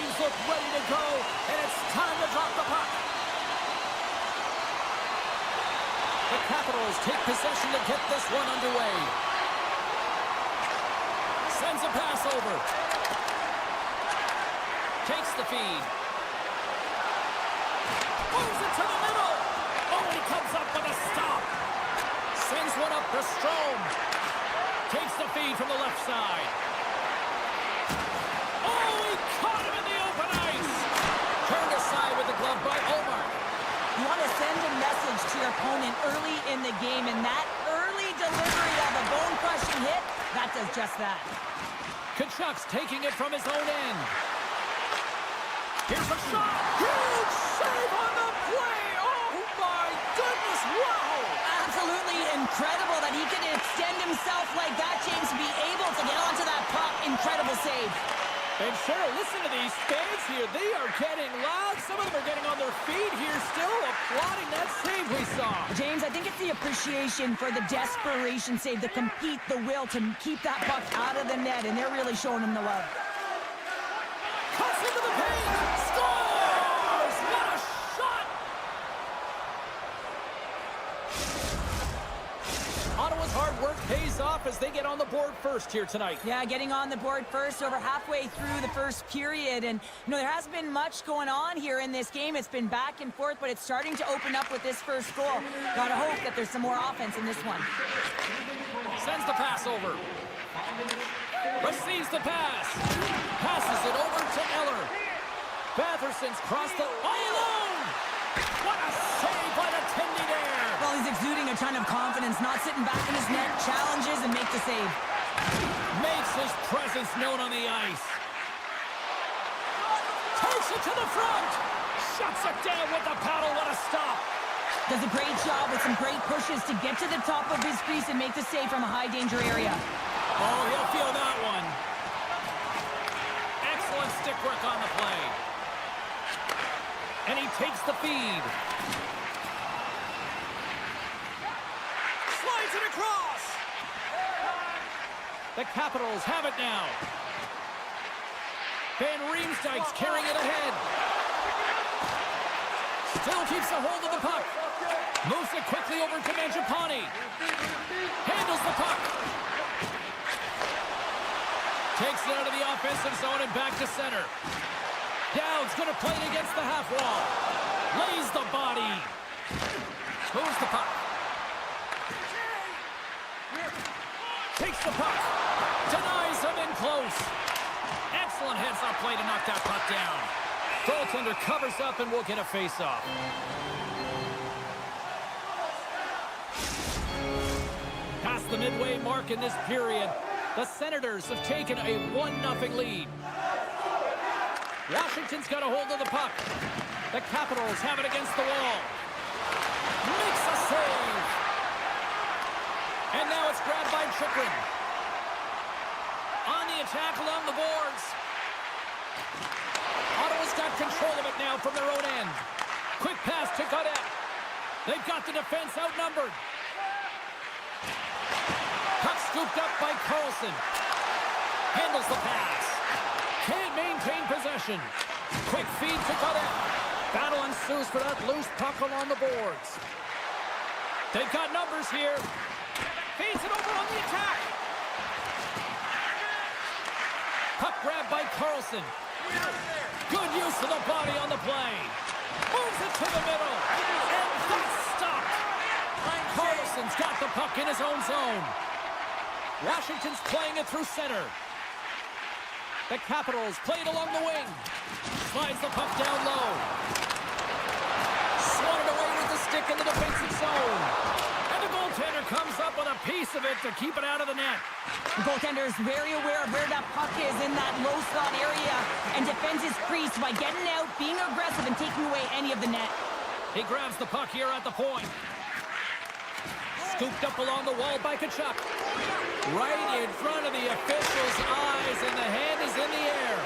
teams look ready to go, and it's time to drop the puck. The Capitals take possession to get this one underway. Sends a pass over. Takes the feed. Moves it to the middle. Oh, he comes up with a stop. Sends one up for Strome. Takes the feed from the left side. Oh, he caught him in the open ice. Turned aside with the glove by Omar. You want to send a message to your opponent early in the game, and that early delivery of a bone-crushing hit, that does just that. Tkachuk's taking it from his own end. Here's a shot. Huge save on the play. Oh, my goodness. Wow. Absolutely incredible that he could extend himself like that, James, to be able to get onto that puck. Incredible save. And Cheryl, listen to these fans here. They are getting loud. Some of them are getting on their feet here still, applauding that save we saw. James, I think it's the appreciation for the desperation save, the compete, the will to keep that puck out of the net, and they're really showing him the love. Cuts into the paint. Scores! What a shot! Ottawa's hard work pays off as they get on the board first here tonight. Yeah, getting on the board first over halfway through the first period. And, you know, there hasn't been much going on here in this game. It's been back and forth, but it's starting to open up with this first goal. Gotta hope that there's some more offense in this one. Sends the pass over. Receives the pass. Passes it over to Eller. Batherson's crossed the... all alone! What a save by the Tendy there! Well, he's exuding a ton of confidence, not sitting back in his net, challenges and makes the save. Makes his presence known on the ice. Takes it to the front. Shuts it down with the paddle. What a stop. Does a great job with some great pushes to get to the top of his crease and make the save from a high danger area. Oh, he'll feel that one. Excellent stick work on the play. And he takes the feed. Slides it across. The Capitals have it now. Van Riemsdyk's carrying it ahead. Still keeps a hold of the puck. Moves it quickly over to Mangiapane. Handles the puck. Takes it out of the offensive zone and back to center. Dowd's going to play it against the half wall. Lays the body. Moves the puck. Takes the puck. Denies him in close. Excellent heads-up play to knock that puck down. Goaltender covers up and will get a face-off. Past the midway mark in this period, the Senators have taken a 1-0 lead. Washington's got a hold of the puck. The Capitals have it against the wall. Makes a save. And now it's grabbed by Chychrun. On the attack along the boards. Ottawa's got control of it now from their own end. Quick pass to Godet. They've got the defense outnumbered. Puck scooped up by Carlson. Handles the pass. Can't maintain possession. Quick feed to Godet. Battle ensues for that loose puck along the boards. They've got numbers here. Feeds it over on the attack. Puck grabbed by Carlson. Good use of the body on the play. Moves it to the middle. And that's stopped. Carlson's got the puck in his own zone. Washington's playing it through center. The Capitals play it along the wing. Slides the puck down low. Swatted away with the stick in the defensive zone. And the goaltender comes up with a piece of it to keep it out of the net. The goaltender is very aware of where that puck is in that low slot area and defends his crease by getting out, being aggressive, and taking away any of the net. He grabs the puck here at the point. Scooped up along the wall by Tkachuk. Right in front of the official's eyes, and the hand is in the air.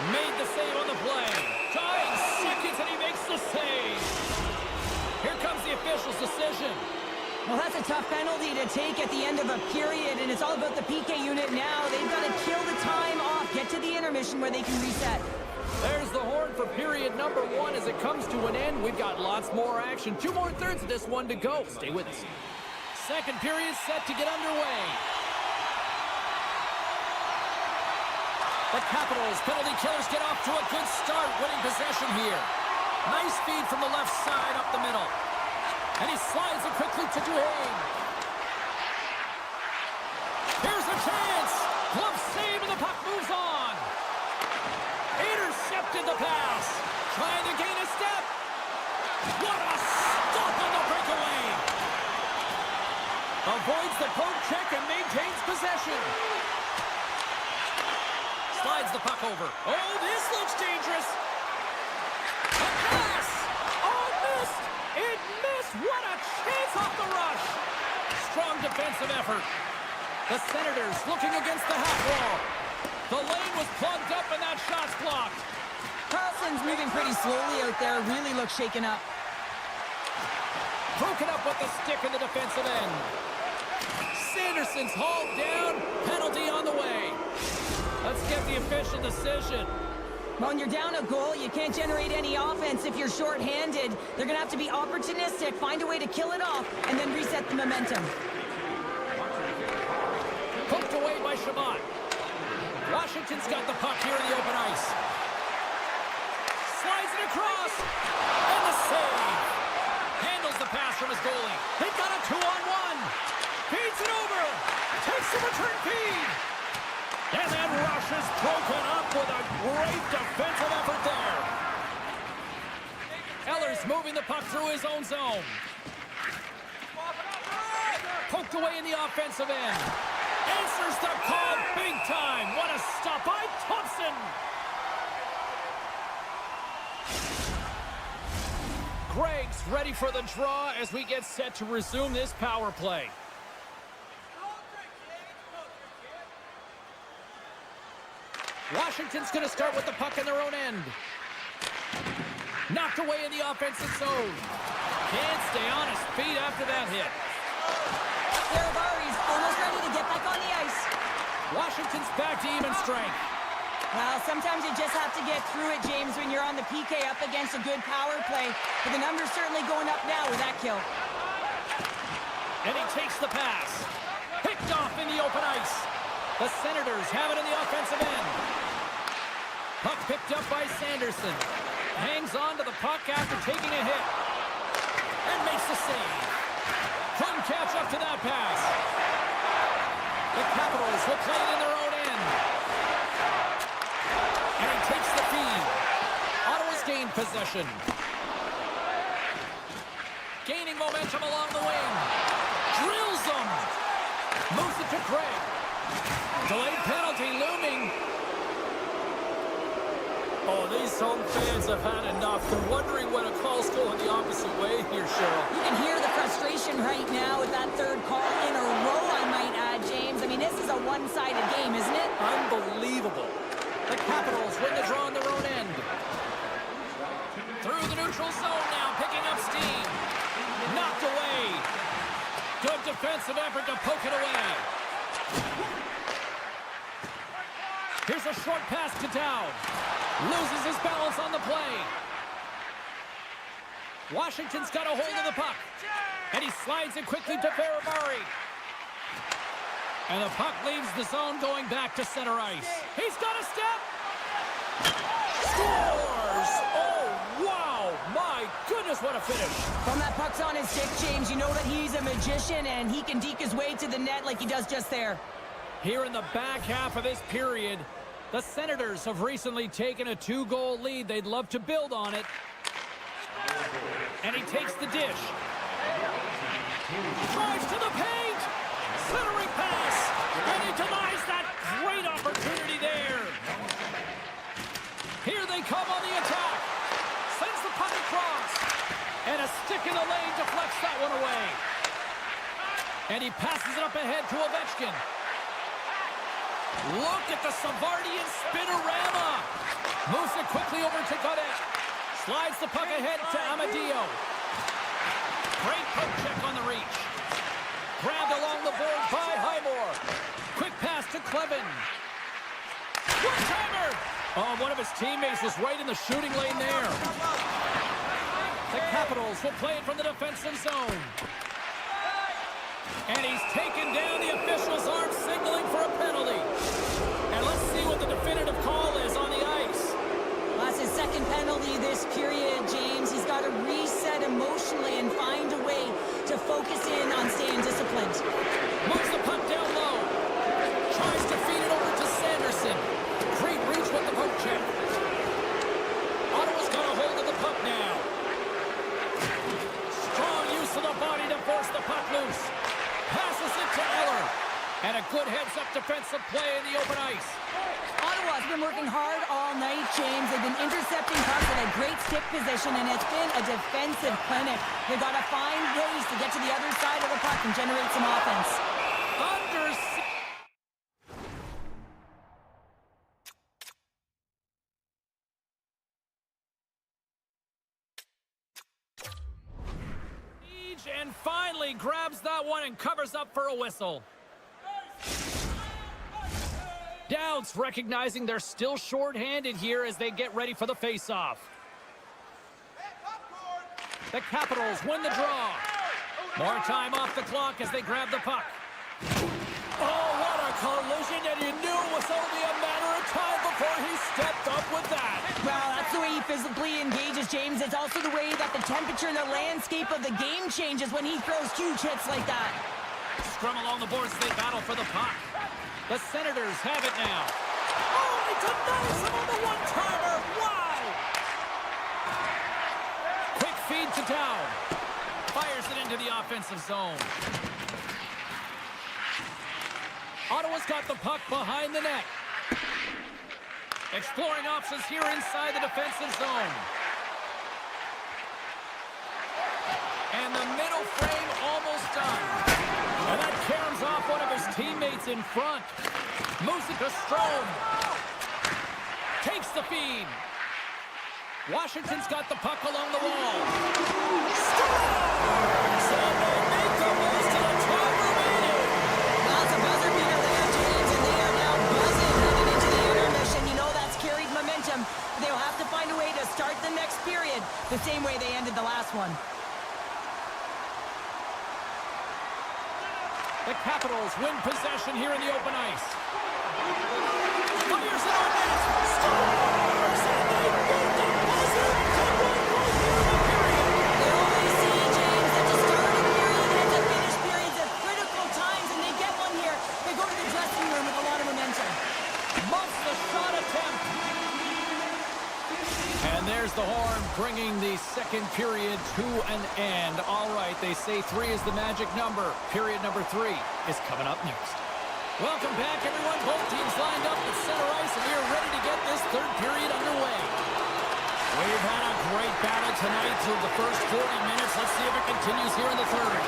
Made the save on the play. Dying seconds, and he makes the save. Here comes the official's decision. Well, that's a tough penalty to take at the end of a period, and it's all about the PK unit now. They've got to kill the time off, get to the intermission where they can reset. There's the horn for period number 1 as it comes to an end. We've got lots more action. 2 more thirds of this one to go. Stay with us. Second period set to get underway. The Capitals penalty killers get off to a good start, winning possession here. Nice feed from the left side up the middle. And he slides it quickly to Duhane. Here's a chance. Glove save and the puck moves on. Intercepted the pass. Trying to gain a step. What a stop on the breakaway. Avoids the poke check and maintains possession. Slides the puck over. Oh, this looks dangerous. A pass. Oh, missed. It missed. What a chance off the rush. Strong defensive effort. The Senators looking against the half wall. The lane was plugged up and that shot's blocked. Carlson's moving pretty slowly out there. Really looks shaken up. Broken up with the stick in the defensive end. Sanderson's hauled down. Penalty on the way. Let's get the official decision. When you're down a goal, you can't generate any offense if you're shorthanded. They're going to have to be opportunistic, find a way to kill it off, and then reset the momentum. Poked away by Shabbat. Washington's got the puck here in the open ice. Slides it across. And the save. Handles the pass from his goalie. They've got a 2-on-1. Feeds it over. Takes the return feed. And that rush is broken up with a great defensive effort there. Eller's moving the puck through his own zone. Poked away in the offensive end. Answers the call big time. What a stop by Thompson. Gregg's ready for the draw as we get set to resume this power play. Washington's going to start with the puck in their own end. Knocked away in the offensive zone. Can't stay on his feet after that hit. Barry's almost ready to get back on the ice. Washington's back to even strength. Well, sometimes you just have to get through it, James, when you're on the PK up against a good power play. But the number's certainly going up now with that kill. And he takes the pass. Picked off in the open ice. The Senators have it in the offensive end. Puck picked up by Sanderson. Hangs on to the puck after taking a hit. And makes the save. Couldn't catch up to that pass. The Capitals will play it in their own end. And he takes the feed. Ottawa's gained possession. Gaining momentum along the wing. Drills them. Moves it to Gregg. Delayed penalty looming. Oh, these home fans have had enough. They're wondering when a call's going the opposite way here, Cheryl. You can hear the frustration right now with that third call in a row, I might add, James. I mean, this is a one-sided game, isn't it? Unbelievable. The Capitals win the draw on their own end. Through the neutral zone now, picking up steam. Knocked away. Good defensive effort to poke it away. Here's a short pass to Dowd. Loses his balance on the play. Washington's got a hold of the puck. And he slides it quickly to Ferrabari. And the puck leaves the zone going back to center ice. He's got a step. Scores! Oh, wow! My goodness, what a finish. From that puck's on his stick, James, you know that he's a magician and he can deke his way to the net like he does just there. Here in the back half of this period, the Senators have recently taken a 2-goal lead. They'd love to build on it. And he takes the dish. Drives to the paint. Centering pass. And he denies that great opportunity there. Here they come on the attack. Sends the puck across. And a stick in the lane deflects that one away. And he passes it up ahead to Ovechkin. Look at the Savardian spinorama. Moves it quickly over to Godet. Slides the puck ahead to Amadio. Great poke check on the reach. Grabbed along the board by Highmore. Quick pass to Clevin. One-timer. Oh, one of his teammates was right in the shooting lane there. The Capitals will play it from the defensive zone. And he's taken down. The official's arm signaling for a penalty. And let's see what the definitive call is on the ice. That's his second penalty this period, James. He's got to reset emotionally and find a way to focus in on staying disciplined. Moves the puck down low. Tries to feed it over to Sanderson. Great reach with the poke check. Ottawa's got a hold of the puck now. Strong use of the body to force the puck loose. Passes it to Eller. And a good heads-up defensive play in the open ice. Ottawa's been working hard all night, James. They've been intercepting pucks at a great stick position, and it's been a defensive clinic. They've got to find ways to get to the other side of the puck and generate some offense. And finally grabs that one and covers up for a whistle. Dowds recognizing they're still short-handed here as they get ready for the face-off. The Capitals win the draw. More time off the clock as they grab the puck. Oh, what a collision, and you knew it was only a matter of time before he stepped up with that. Well, that's the way he physically engages, James. It's also the way that the temperature and the landscape of the game changes when he throws huge hits like that. Scrum along the boards as they battle for the puck. The Senators have it now. Oh, he denies him on the one-timer. Wow! Quick feed to Dow. Fires it into the offensive zone. Ottawa's got the puck behind the net. Exploring options here inside the defensive zone. And the middle frame almost done. And that caroms off one of his teammates in front. Moves it to Strome. Takes the feed. Washington's got the puck along the wall. Scores! And they make the most of the time remaining. That's a buzzer beater there, James, and they are now buzzing heading into the intermission. You know that's carried momentum. They'll have to find a way to start the next period the same way they ended the last one. The Capitals win possession here in the open ice. Fires it on net. Scores! And they make the buzzer come right here in the period. They always see, James, at the start of the period and at the finish periods at critical times, and they get one here. They go to the dressing room with a lot of momentum. Muffs the shot attempt. And there's the horn, bringing the second period to an end. All right, they say 3 is the magic number. Period number 3 is coming up next. Welcome back, everyone. Both teams lined up at center ice, and we are ready to get this third period underway. We've had a great battle tonight through the first 40 minutes. Let's see if it continues here in the third.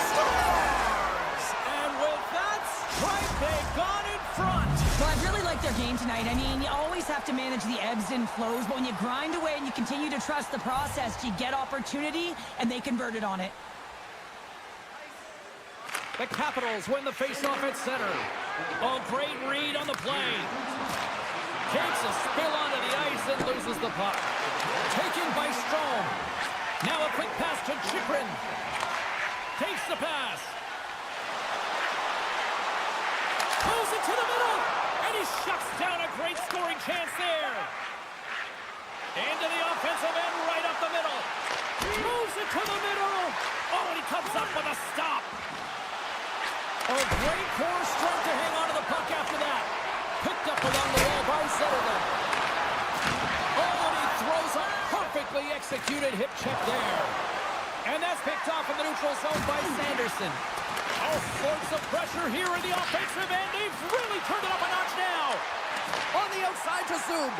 Scores! And with that strike, they got in front. Well, I really like their game tonight. I mean, you always have to manage the ebbs and flows, but when you grind away and you continue to trust the process, you get opportunity, and they converted on it. The Capitals win the faceoff at center. Oh, great read on the play. Takes a spill onto the ice and loses the puck. Taken by Strome. Now a quick pass to Chychrun. Takes the pass. Pulls it to the middle. And he shuts down a great scoring chance there. Into the offensive end, right up the middle. Moves it to the middle. Oh, and he comes up with a stop. A great core strength to hang on to the puck after that. Picked up along the wall by Zetterlund. Oh, and he throws a perfectly executed hip check there. And that's picked off in the neutral zone by Sanderson. All sorts of pressure here in the offensive end. They've really turned it up a notch now. On the outside to Zub.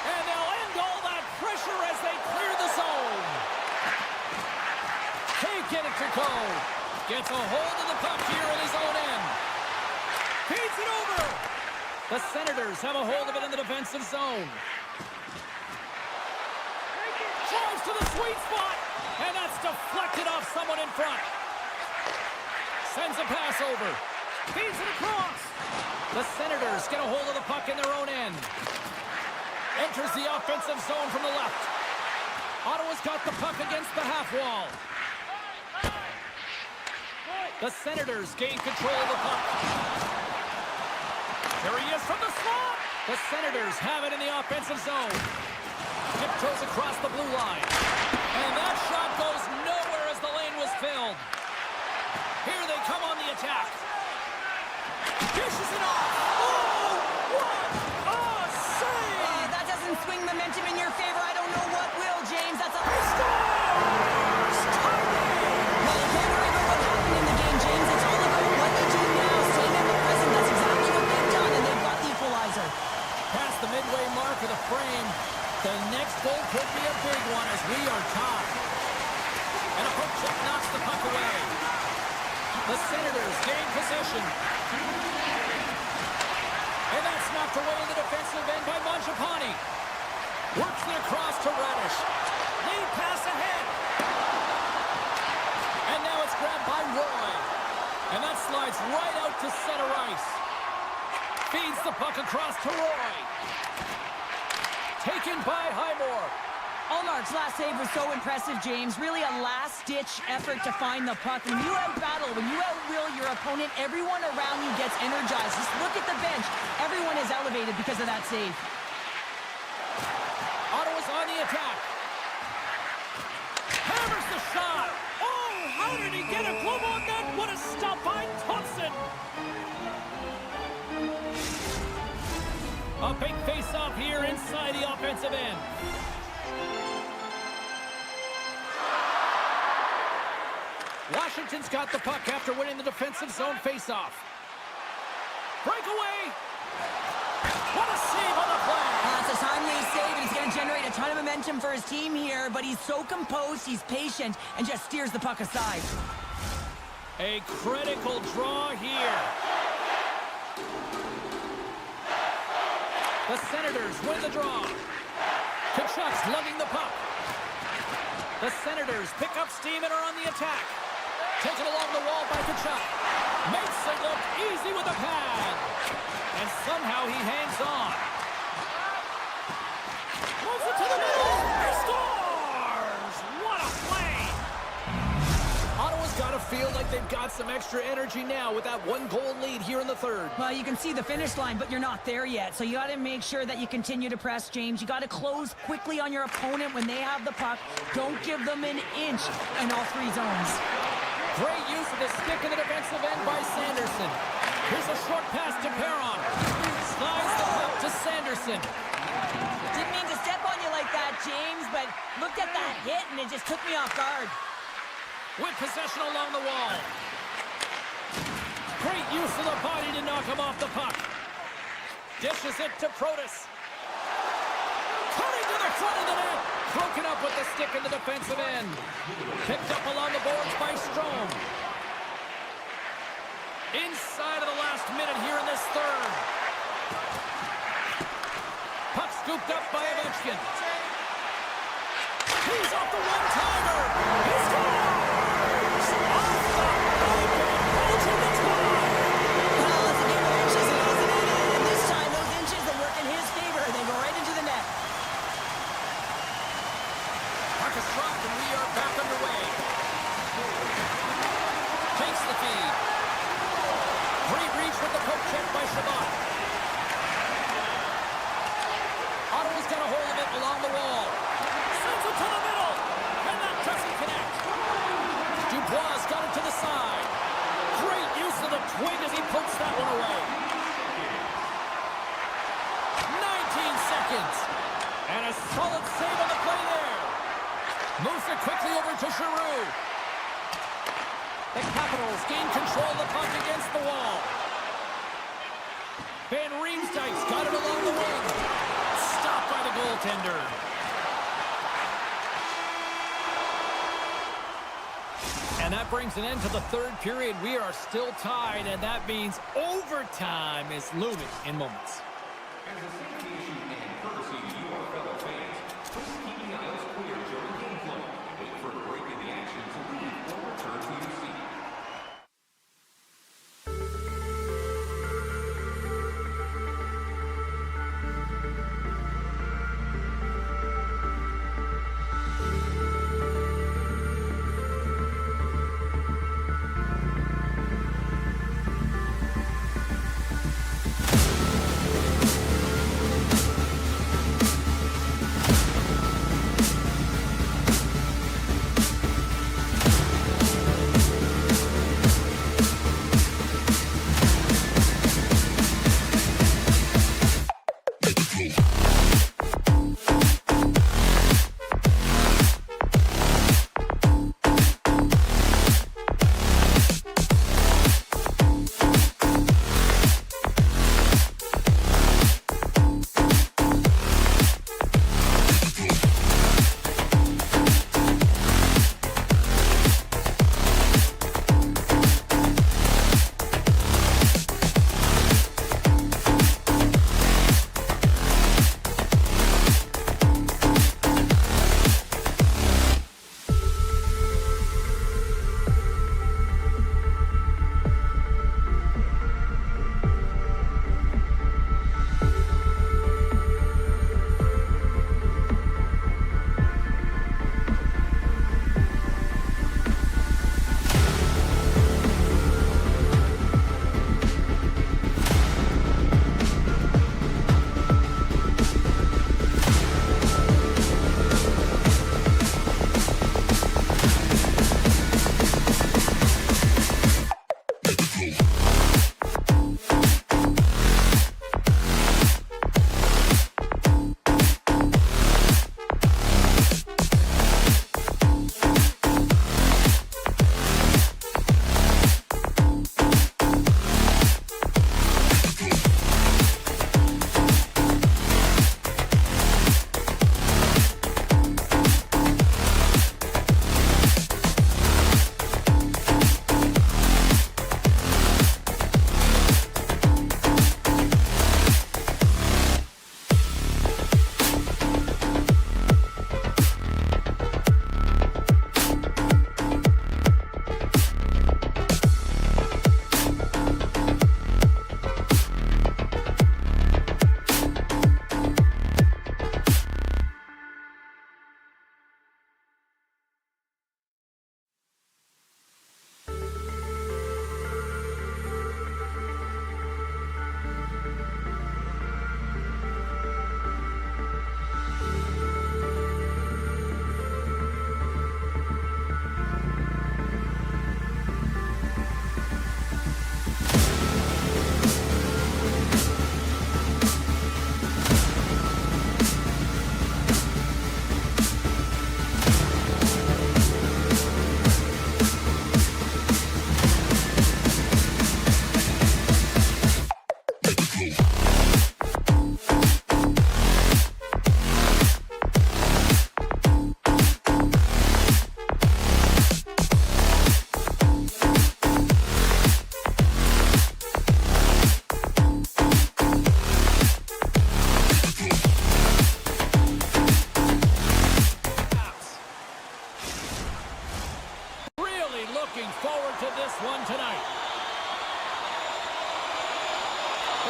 And they'll end all that pressure as they clear the zone. Can't get it to go. Gets a hold of the puck here in his own end. Feeds it over. The Senators have a hold of it in the defensive zone. Drives to the sweet spot. And that's deflected off someone in front. Sends a pass over. Feeds it across. The Senators get a hold of the puck in their own end. Enters the offensive zone from the left. Ottawa's got the puck against the half wall. The Senators gain control of the puck. There he is from the slot. The Senators have it in the offensive zone. Tiptoes across the blue line. And that shot goes nowhere as the lane was filled. Here they come on the attack. Dishes it off. Oh, what a save! That doesn't swing momentum in your favor. I don't know what will, James. That's a... He scores! Well, you can't worry about what happened in the game, James. It's all about what they do now. Staying in the present. That's exactly what they've done, and they've got the equalizer. Past the midway mark of the frame. The next goal could be a big one as we are tied. And a poke check knocks the puck away. The Senators gain possession. And that's knocked away in the defensive end by Mangiapane. Works it across to Radish. Lead pass ahead. And now it's grabbed by Roy. And that slides right out to center ice. Feeds the puck across to Roy. Taken by Highmore. Allmark's last save was so impressive, James. Really a last-ditch effort to find the puck. When you out-battle, when you outwill your opponent, everyone around you gets energized. Just look at the bench. Everyone is elevated because of that save. Ottawa's on the attack. Hammers the shot. Oh, how did he get a glove on that? What a stop by Thompson. A big face-off here inside the offensive end. Washington's got the puck after winning the defensive zone face-off. Breakaway! What a save on the play! It's a timely save, and he's going to generate a ton of momentum for his team here, but he's so composed, he's patient, and just steers the puck aside. A critical draw here. The Senators win the draw. Kachuk's lugging the puck. The Senators pick up steam and are on the attack. Taken along the wall by Kachuk. Makes it look easy with a pad. And somehow he hangs on. Moves it to the middle. He scores! What a play! Ottawa's got to feel like they've got some extra energy now with that one-goal lead here in the third. Well, you can see the finish line, but you're not there yet. So you got to make sure that you continue to press, James. You got to close quickly on your opponent when they have the puck. Don't give them an inch in all three zones. Great use of the stick in the defensive end by Sanderson. Here's a short pass to Perron. Slides the puck to Sanderson. Didn't mean to step on you like that, James, but looked at that hit and it just took me off guard. With possession along the wall. Great use of the body to knock him off the puck. Dishes it to Protas. Cutting to the front of the net. Broken up with the stick in the defensive end. Picked up along the boards by Strome. Inside of the last minute here in this third. Puck scooped up by Ovechkin. He's off the one-timer. He scores! Off the open, holding the tie. Well, it's a game of inches, isn't it? And this time, those inches, they work in his favor. They go right into the net. Puck is dropped, and we are back underway. Takes the feed. Great reach with the poke check by Shabbat. Ottawa's got a hold of it along the wall. Sends it to the middle, and that doesn't connect. Dubois got it to the side. Great use of the twig as he pokes that one away. 19 seconds. And a solid save on the play there. Moves it quickly over to Giroux. The Capitals gain control of the puck against the wall. Van Riemsdyk's got it along the wing. Stopped by the goaltender. And that brings an end to the third period. We are still tied, and that means overtime is looming in moments. As a safety issue and courtesy to you, our fellow fans, please keep the aisles clear during game flow and wait for a break in the action to leave or return to your seat.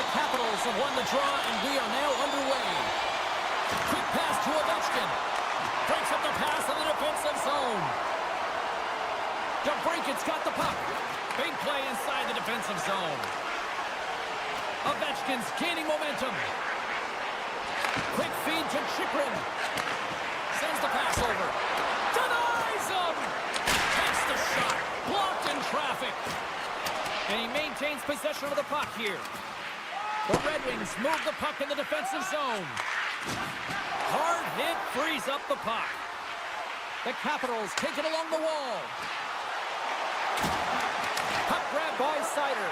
The Capitals have won the draw, and we are now underway. Quick pass to Ovechkin. Breaks up the pass in the defensive zone. DeBrinket's got the puck. Big play inside the defensive zone. Ovechkin's gaining momentum. Quick feed to Chikrin. Sends the pass over. Denies him! Takes the shot. Blocked in traffic. And he maintains possession of the puck here. The Red Wings move the puck in the defensive zone. Hard hit frees up the puck. The Capitals take it along the wall. Puck grab by Sider.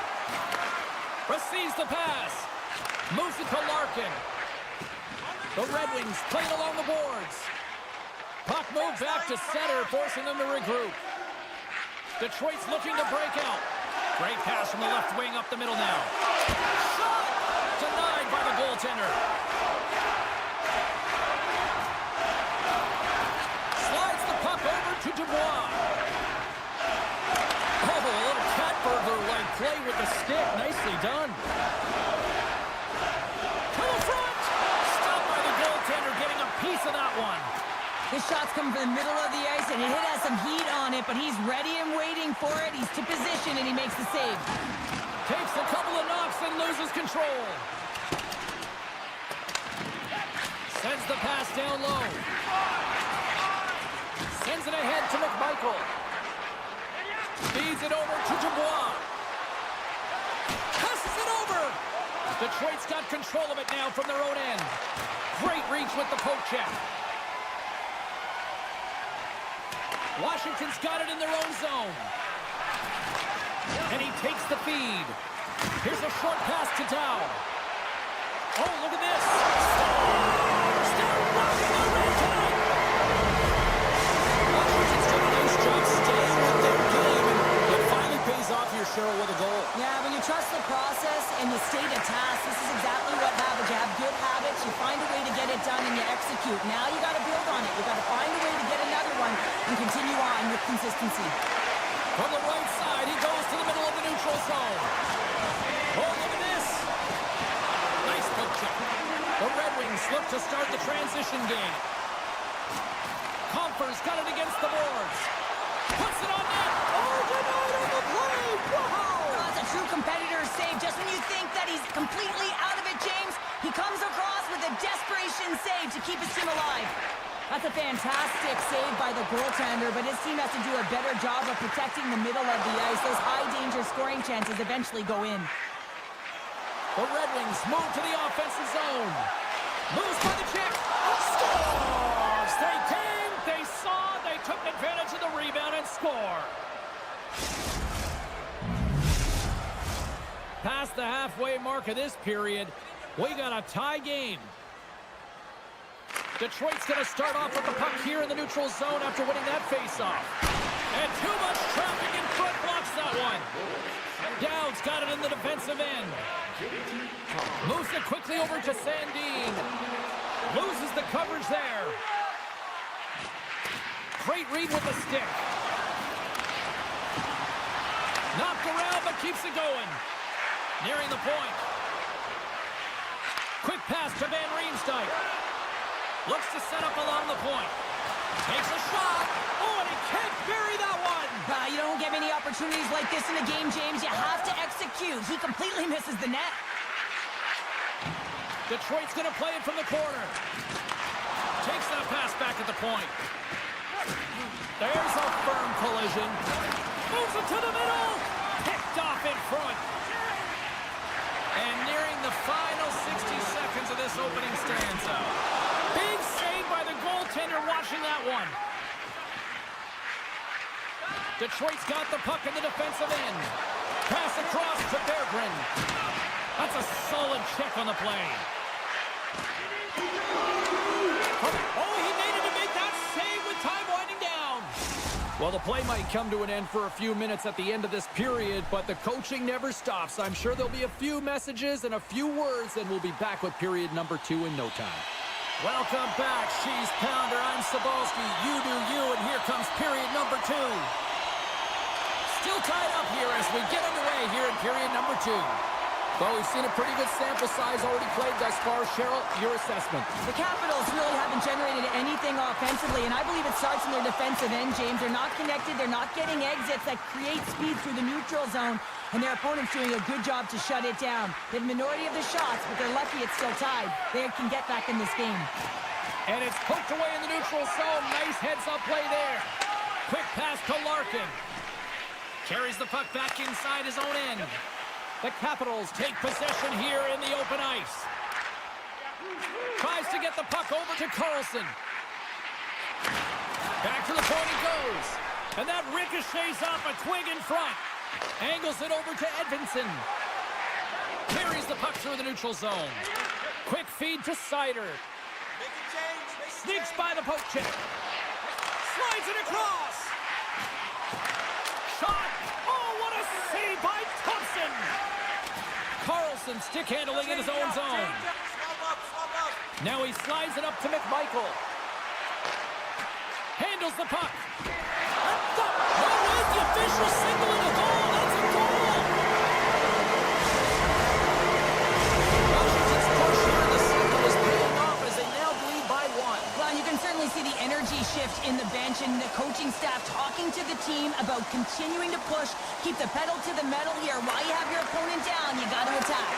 Receives the pass. Moves it to Larkin. The Red Wings play it along the boards. Puck moved back to center, forcing them to regroup. Detroit's looking to break out. Great pass from the left wing up the middle now. Shot! Denied by the goaltender. Slides the puck over to Dubois. Oh, a little cat burglar-like play with the stick. Nicely done. To the front! Stopped by the goaltender, getting a piece of that one. His shots come from the middle of the ice, and it has some heat on it, but he's ready and waiting for it. He's to position, and he makes the save. Takes a couple of knocks and loses control. Sends the pass down low. Sends it ahead to McMichael. Feeds it over to Dubois. Passes it over. Detroit's got control of it now from their own end. Great reach with the poke check. Washington's got it in their own zone. And he takes the feed. Here's a short pass to Dow. Oh, look at this. Still running the red tonight. Washington's done a nice job staying with their game. And it finally pays off here, Cheryl, with a goal. Yeah, when you trust the process and you stay to task, this is exactly what happens. You have good habits, you find a way to get it done, and you execute. Now you got to build on it. You got to find a way to get another one and continue on with consistency. From the right side, he goes to the middle of the neutral zone. Oh, look at this. Nice poke check. The Red Wings look to start the transition game. Comfer's got it against the boards. Puts it on net. Oh, denied on the play. Wow. That's a true competitor's save. Just when you think that he's completely out of it, James, he comes across with a desperation save to keep his team alive. That's a fantastic save by the goaltender, but his team has to do a better job of protecting the middle of the ice. Those high-danger scoring chances eventually go in. The Red Wings move to the offensive zone. Moves by the check. Scores! They came, they saw, they took advantage of the rebound and score. Past the halfway mark of this period, we got a tie game. Detroit's going to start off with the puck here in the neutral zone after winning that faceoff. And too much traffic in front blocks that one. Dowd's got it in the defensive end. Moves it quickly over to Sandin. Loses the coverage there. Great read with the stick. Knocked around but keeps it going. Nearing the point. Quick pass to Van Riemsdyk. Looks to set up along the point. Takes a shot. Oh, and he can't bury that one. You don't get many opportunities like this in a game, James. You have to execute. He completely misses the net. Detroit's going to play it from the corner. Takes that pass back at the point. There's a firm collision. Moves it to the middle. Picked off in front. And nearing the final 60 seconds of this opening stanza. Big save by the goaltender watching that one. Detroit's got the puck in the defensive end. Pass across to Berggren. That's a solid check on the play. Oh, he made it to make that save with time winding down. Well, the play might come to an end for a few minutes at the end of this period, but the coaching never stops. I'm sure there'll be a few messages and a few words, and we'll be back with period number 2 in no time. Welcome back, Cheese Pounder. I'm Sabolsky. You do you, and here comes period number 2. Still tied up here as we get underway here in period number 2. Well, we've seen a pretty good sample size already played thus far. Cheryl, your assessment. The Capitals really haven't generated anything offensively, and I believe it starts in their defensive end, James. They're not connected. They're not getting exits that create speed through the neutral zone, and their opponent's doing a good job to shut it down. They have the minority of the shots, but they're lucky it's still tied. They can get back in this game. And it's poked away in the neutral zone. Nice heads-up play there. Quick pass to Larkin. Carries the puck back inside his own end. The Capitals take possession here in the open ice. Tries to get the puck over to Carlson. Back to the point he goes. And that ricochets off a twig in front. Angles it over to Edvinsson. Carries the puck through the neutral zone. Quick feed to Sider. Sneaks by the poke check. Slides it across. Shot. Oh, what a save by Thompson. Carlson stick handling in his own zone. Now he slides it up to McMichael. Handles the puck. No way, the official signaling a goal. That's a goal. Washington's push here in the second is paying off as they now lead by 1. Well, you can certainly see the energy shift in the bench and the coaching staff talking to the team about continuing to push, keep the pedal to the metal here. While you have your opponent down, you got to attack.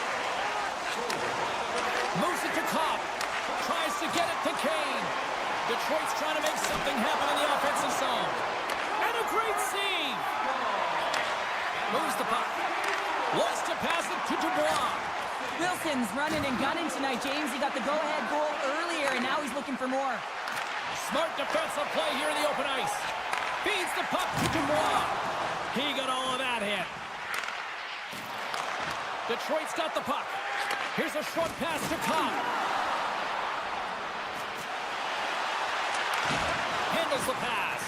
Moves it to Copp. Tries to get it to Kane. Detroit's trying to make something happen in the offensive zone. And a great save. Moves the puck. Wants to pass it to Dubois. Wilson's running and gunning tonight, James. He got the go-ahead goal earlier, and now he's looking for more. Smart defensive play here in the open ice. Feeds the puck to Dubois. He got all of that hit. Detroit's got the puck. Here's a short pass to Cobb. Handles the pass.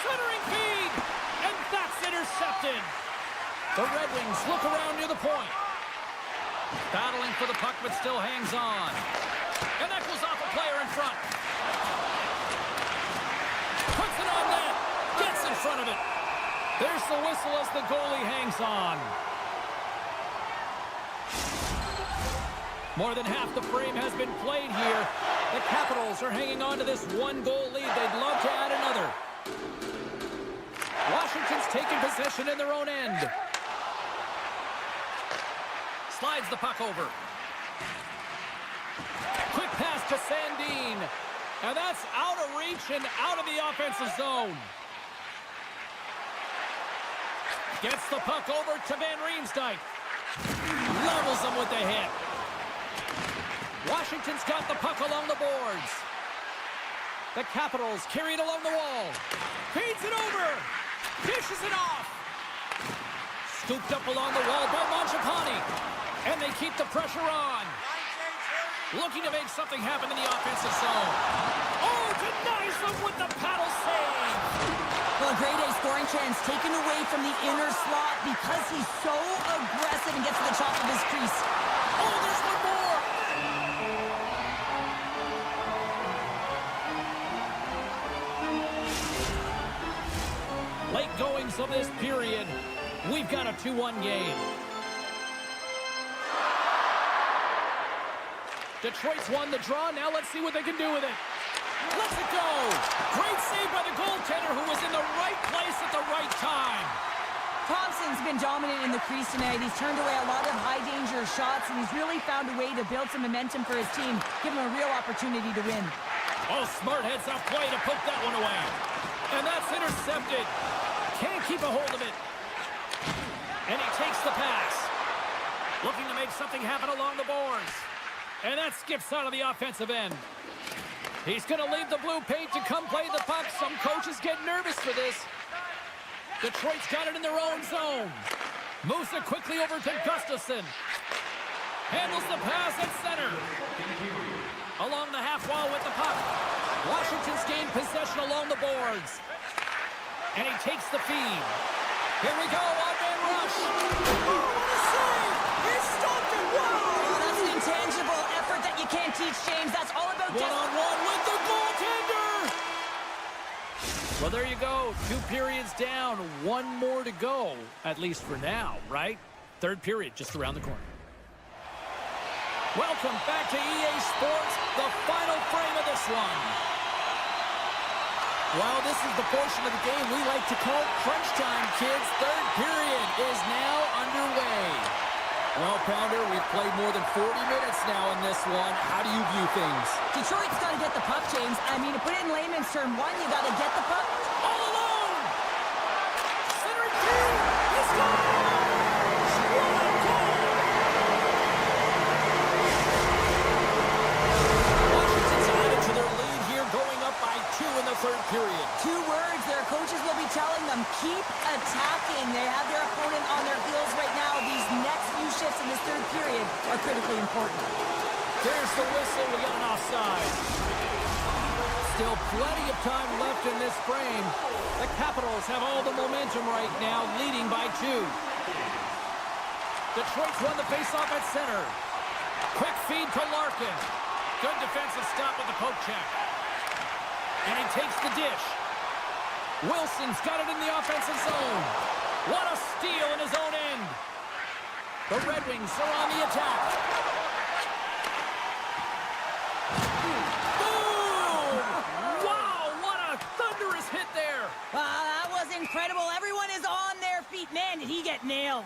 Centering feed. And that's intercepted. The Red Wings look around near the point. Battling for the puck, but still hangs on. And that goes off a player in front. Puts it on net. Gets in front of it. There's the whistle as the goalie hangs on. More than half the frame has been played here. The Capitals are hanging on to this one-goal lead. They'd love to add another. Washington's taking possession in their own end. Slides the puck over. Quick pass to Sandin. And that's out of reach and out of the offensive zone. Gets the puck over to Van Riemsdyk. Levels him with the hit. Washington's got the puck along the boards. The Capitals carry it along the wall. Feeds it over. Dishes it off. Scooped up along the wall by Mangiapane. And they keep the pressure on. Looking to make something happen in the offensive zone. Oh, denies them with the paddle save. Well, a grade A scoring chance taken away from the inner slot because he's so aggressive and gets to the top of his crease. Oh, there's one more. Late goings of this period. We've got a 2-1 game. Detroit's won the draw. Now let's see what they can do with it. Let's it go. Great save by the goaltender who was in the right place at the right time. Thompson's been dominant in the crease tonight. He's turned away a lot of high-danger shots, and he's really found a way to build some momentum for his team, give him a real opportunity to win. Oh, smart heads-up play to poke that one away. And that's intercepted. Can't keep a hold of it. And he takes the pass. Looking to make something happen along the boards. And that skips out of the offensive end. He's going to leave the blue paint to come play the puck. Some coaches get nervous for this. Detroit's got it in their own zone. Moves it quickly over to Gustafsson. Handles the pass at center. Along the half wall with the puck. Washington's gained possession along the boards. And he takes the feed. Here we go, one-man rush. Oh, what a save! He stopped it! Wow! That's an intangible effort that you can't teach, James. That's all about one-on-one with the goaltender! Well, there you go. 2 periods down, 1 more to go, at least for now, right? Third period just around the corner. Welcome back to EA Sports, the final frame of this one. Well, this is the portion of the game we like to call crunch time, kids. Third period is now underway. Well, Pounder, we've played more than 40 minutes now in this one. How do you view things? Detroit's got to get the puck, James. I mean, to put it in layman's term, one, you got to get the puck. All alone! Centering three! He scores! What a goal! Washington's added to their lead here, going up by 2 in the third period. 2 words their coaches will be telling them: keep attacking. They have their opponent on their heels right now. These next few shifts in this third period are critically important. There's the whistle. We got an offside. Still plenty of time left in this frame. The Capitals have all the momentum right now, leading by 2. Detroit's won the faceoff at center. Quick feed to Larkin. Good defensive stop with the poke check. And he takes the dish. Wilson's got it in the offensive zone. What a steal in his own end. The Red Wings are on the attack. Boom! Wow, what a thunderous hit there. That was incredible. Everyone is on their feet. Man, did he get nailed.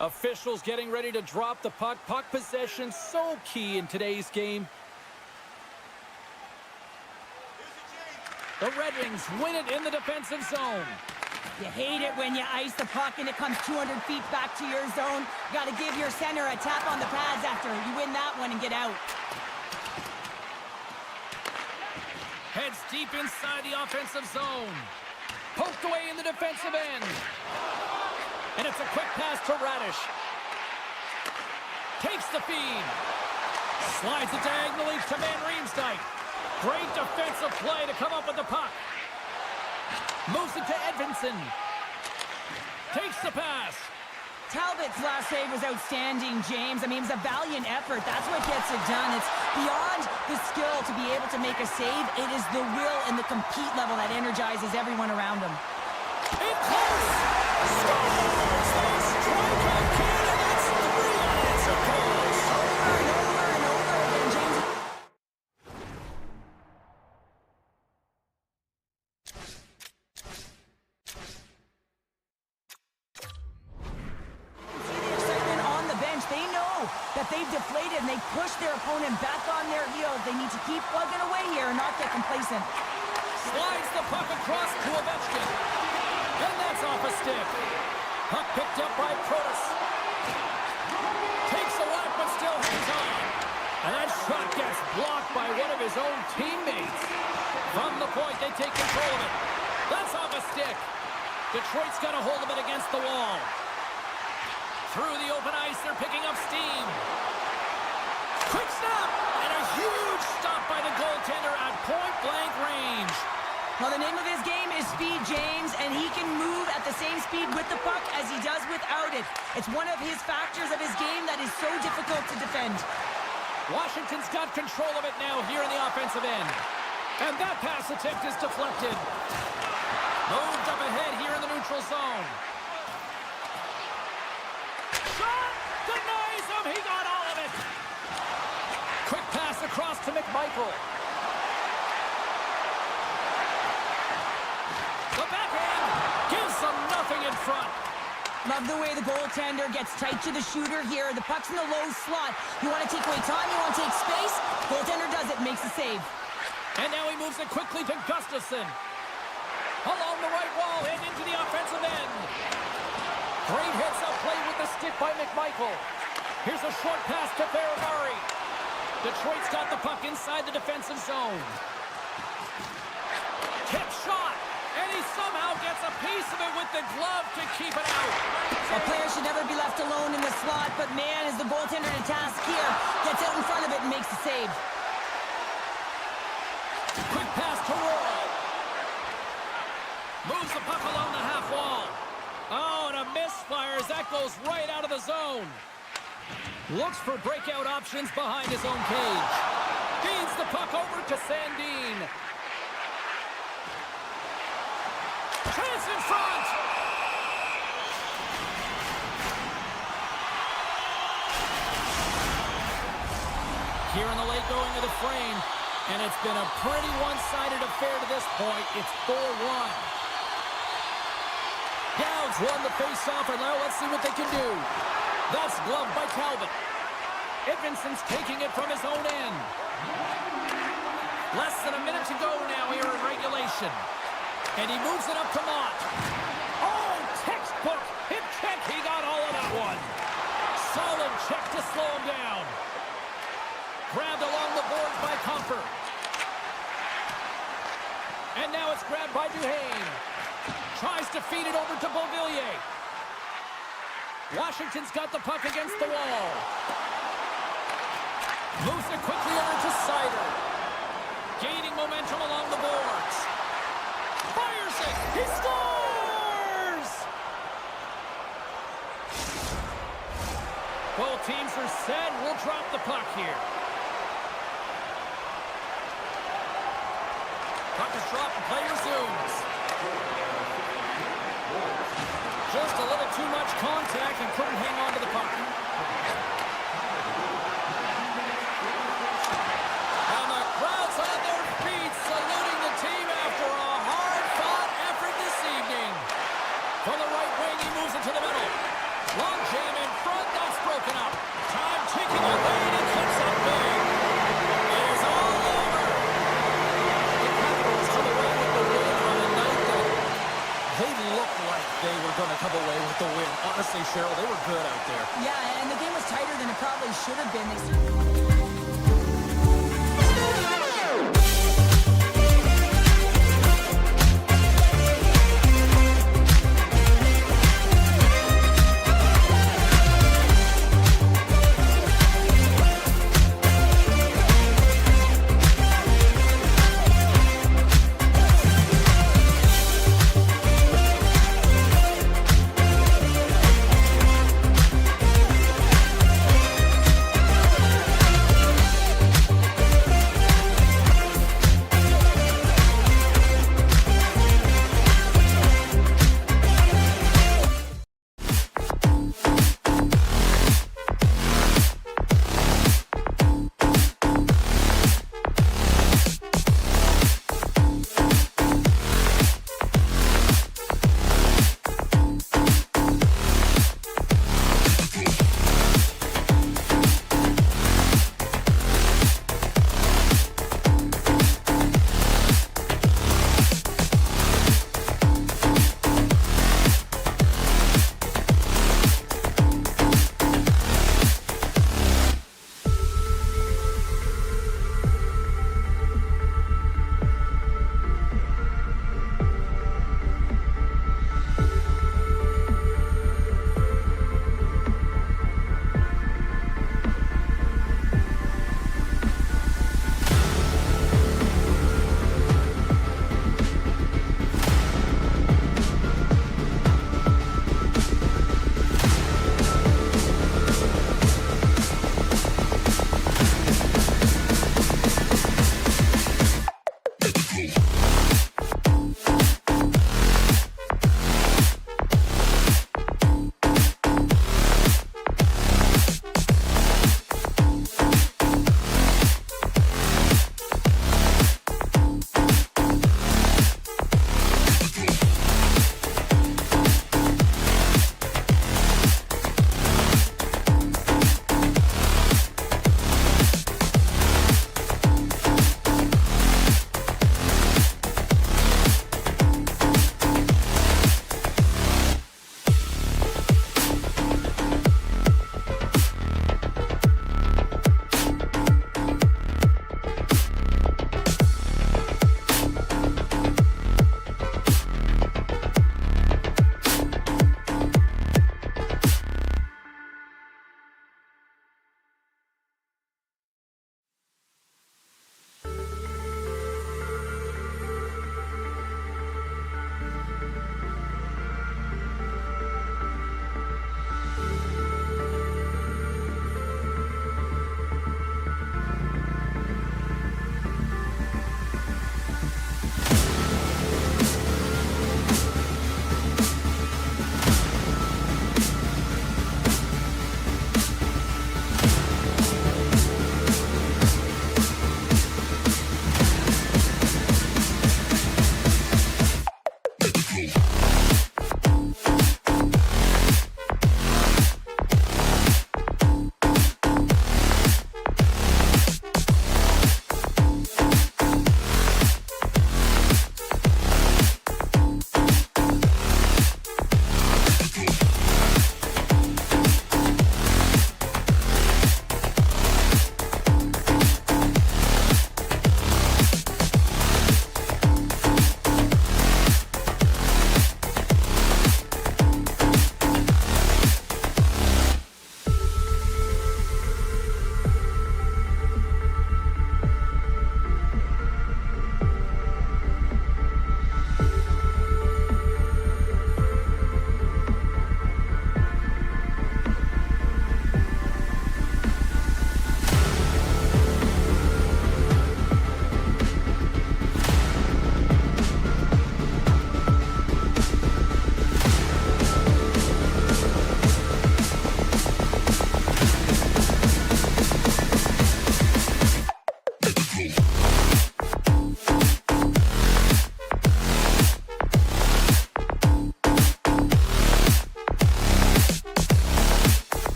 Officials getting ready to drop the puck. Puck possession so key in today's game. The Red Wings win it in the defensive zone. You hate it when you ice the puck and it comes 200 feet back to your zone. You got to give your center a tap on the pads after you win that one and get out. Heads deep inside the offensive zone. Poked away in the defensive end. And it's a quick pass to Radish. Takes the feed. Slides it diagonally to Van Riemsdyk. Great defensive play to come up with the puck. Moves it to Edvinsson. Takes the pass. Talbot's last save was outstanding, James. I mean, it was a valiant effort. That's what gets it done. It's beyond the skill to be able to make a save. It is the will and the compete level that energizes everyone around him. In close. Scores! They strike again, and it's 3 unanswered goals. Over and over and over again, James. See the excitement on the bench. They know that they've deflated and they push their opponent back on their heels. They need to keep plugging away here and not get complacent. Slides the puck across to Ovechkin. And that's off a stick. Puck picked up by Protas. Takes a whack but still hangs on. And that shot gets blocked by one of his own teammates. From the point, they take control of it. That's off a stick. Detroit's got a hold of it against the wall. Through the open ice, they're picking up steam. Quick snap! And a huge stop by the goaltender at point-blank range. Well, the name of his game is speed, James, and he can move at the same speed with the puck as he does without it. It's one of his factors of his game that is so difficult to defend. Washington's got control of it now here in the offensive end. And that pass attempt is deflected. Moved up ahead here in the neutral zone. Shot! Denies him! He got all of it! Quick pass across to McMichael. The backhand gives them nothing in front. Love the way the goaltender gets tight to the shooter here. The puck's in the low slot. You want to take away time, you want to take space. Goaltender does it, makes the save. And now he moves it quickly to Gustafsson. Along the right wall and into the offensive end. Great heads-up play with the stick by McMichael. Here's a short pass to Ferrari. Detroit's got the puck inside the defensive zone. Tip shot. And he somehow gets a piece of it with the glove to keep it out. A player should never be left alone in the slot, but man, is the goaltender to task here. Gets out in front of it and makes the save. Quick pass to Roy. Moves the puck along the half wall. Oh, and a misfire as that goes right out of the zone. Looks for breakout options behind his own cage. Feeds the puck over to Sandin. Chance in front. Here in the late going of the frame, and it's been a pretty one-sided affair to this point. It's 4-1. Downs won the face-off, and now let's see what they can do. That's gloved by Calvin. Edmondson's taking it from his own end. Less than a minute to go now here in regulation. And he moves it up to Mott. Oh, textbook hip check. He got all of that one. Solid check to slow him down. Grabbed along the boards by Comfort. And now it's grabbed by Duhaime. Tries to feed it over to Beauvillier. Washington's got the puck against the wall. Moves it quickly over to Sider. Gaining momentum along the boards. Fires it. He scores! Both teams are set. We'll drop the puck here. Puck is dropped and play resumes. Just a little too much contact and couldn't hang on to the puck. And the crowd's on their feet saluting the team after a hard-fought effort this evening. From the right wing, he moves it to the middle. Long jam in front, that's broken up. Time ticking away, and it comes up big. It is all over. The Capitals come away with the win on a night that they looked like they were going to come away with the win. Honestly, Cheryl, they were good out there. Yeah, and the game was tighter than it probably should have been. They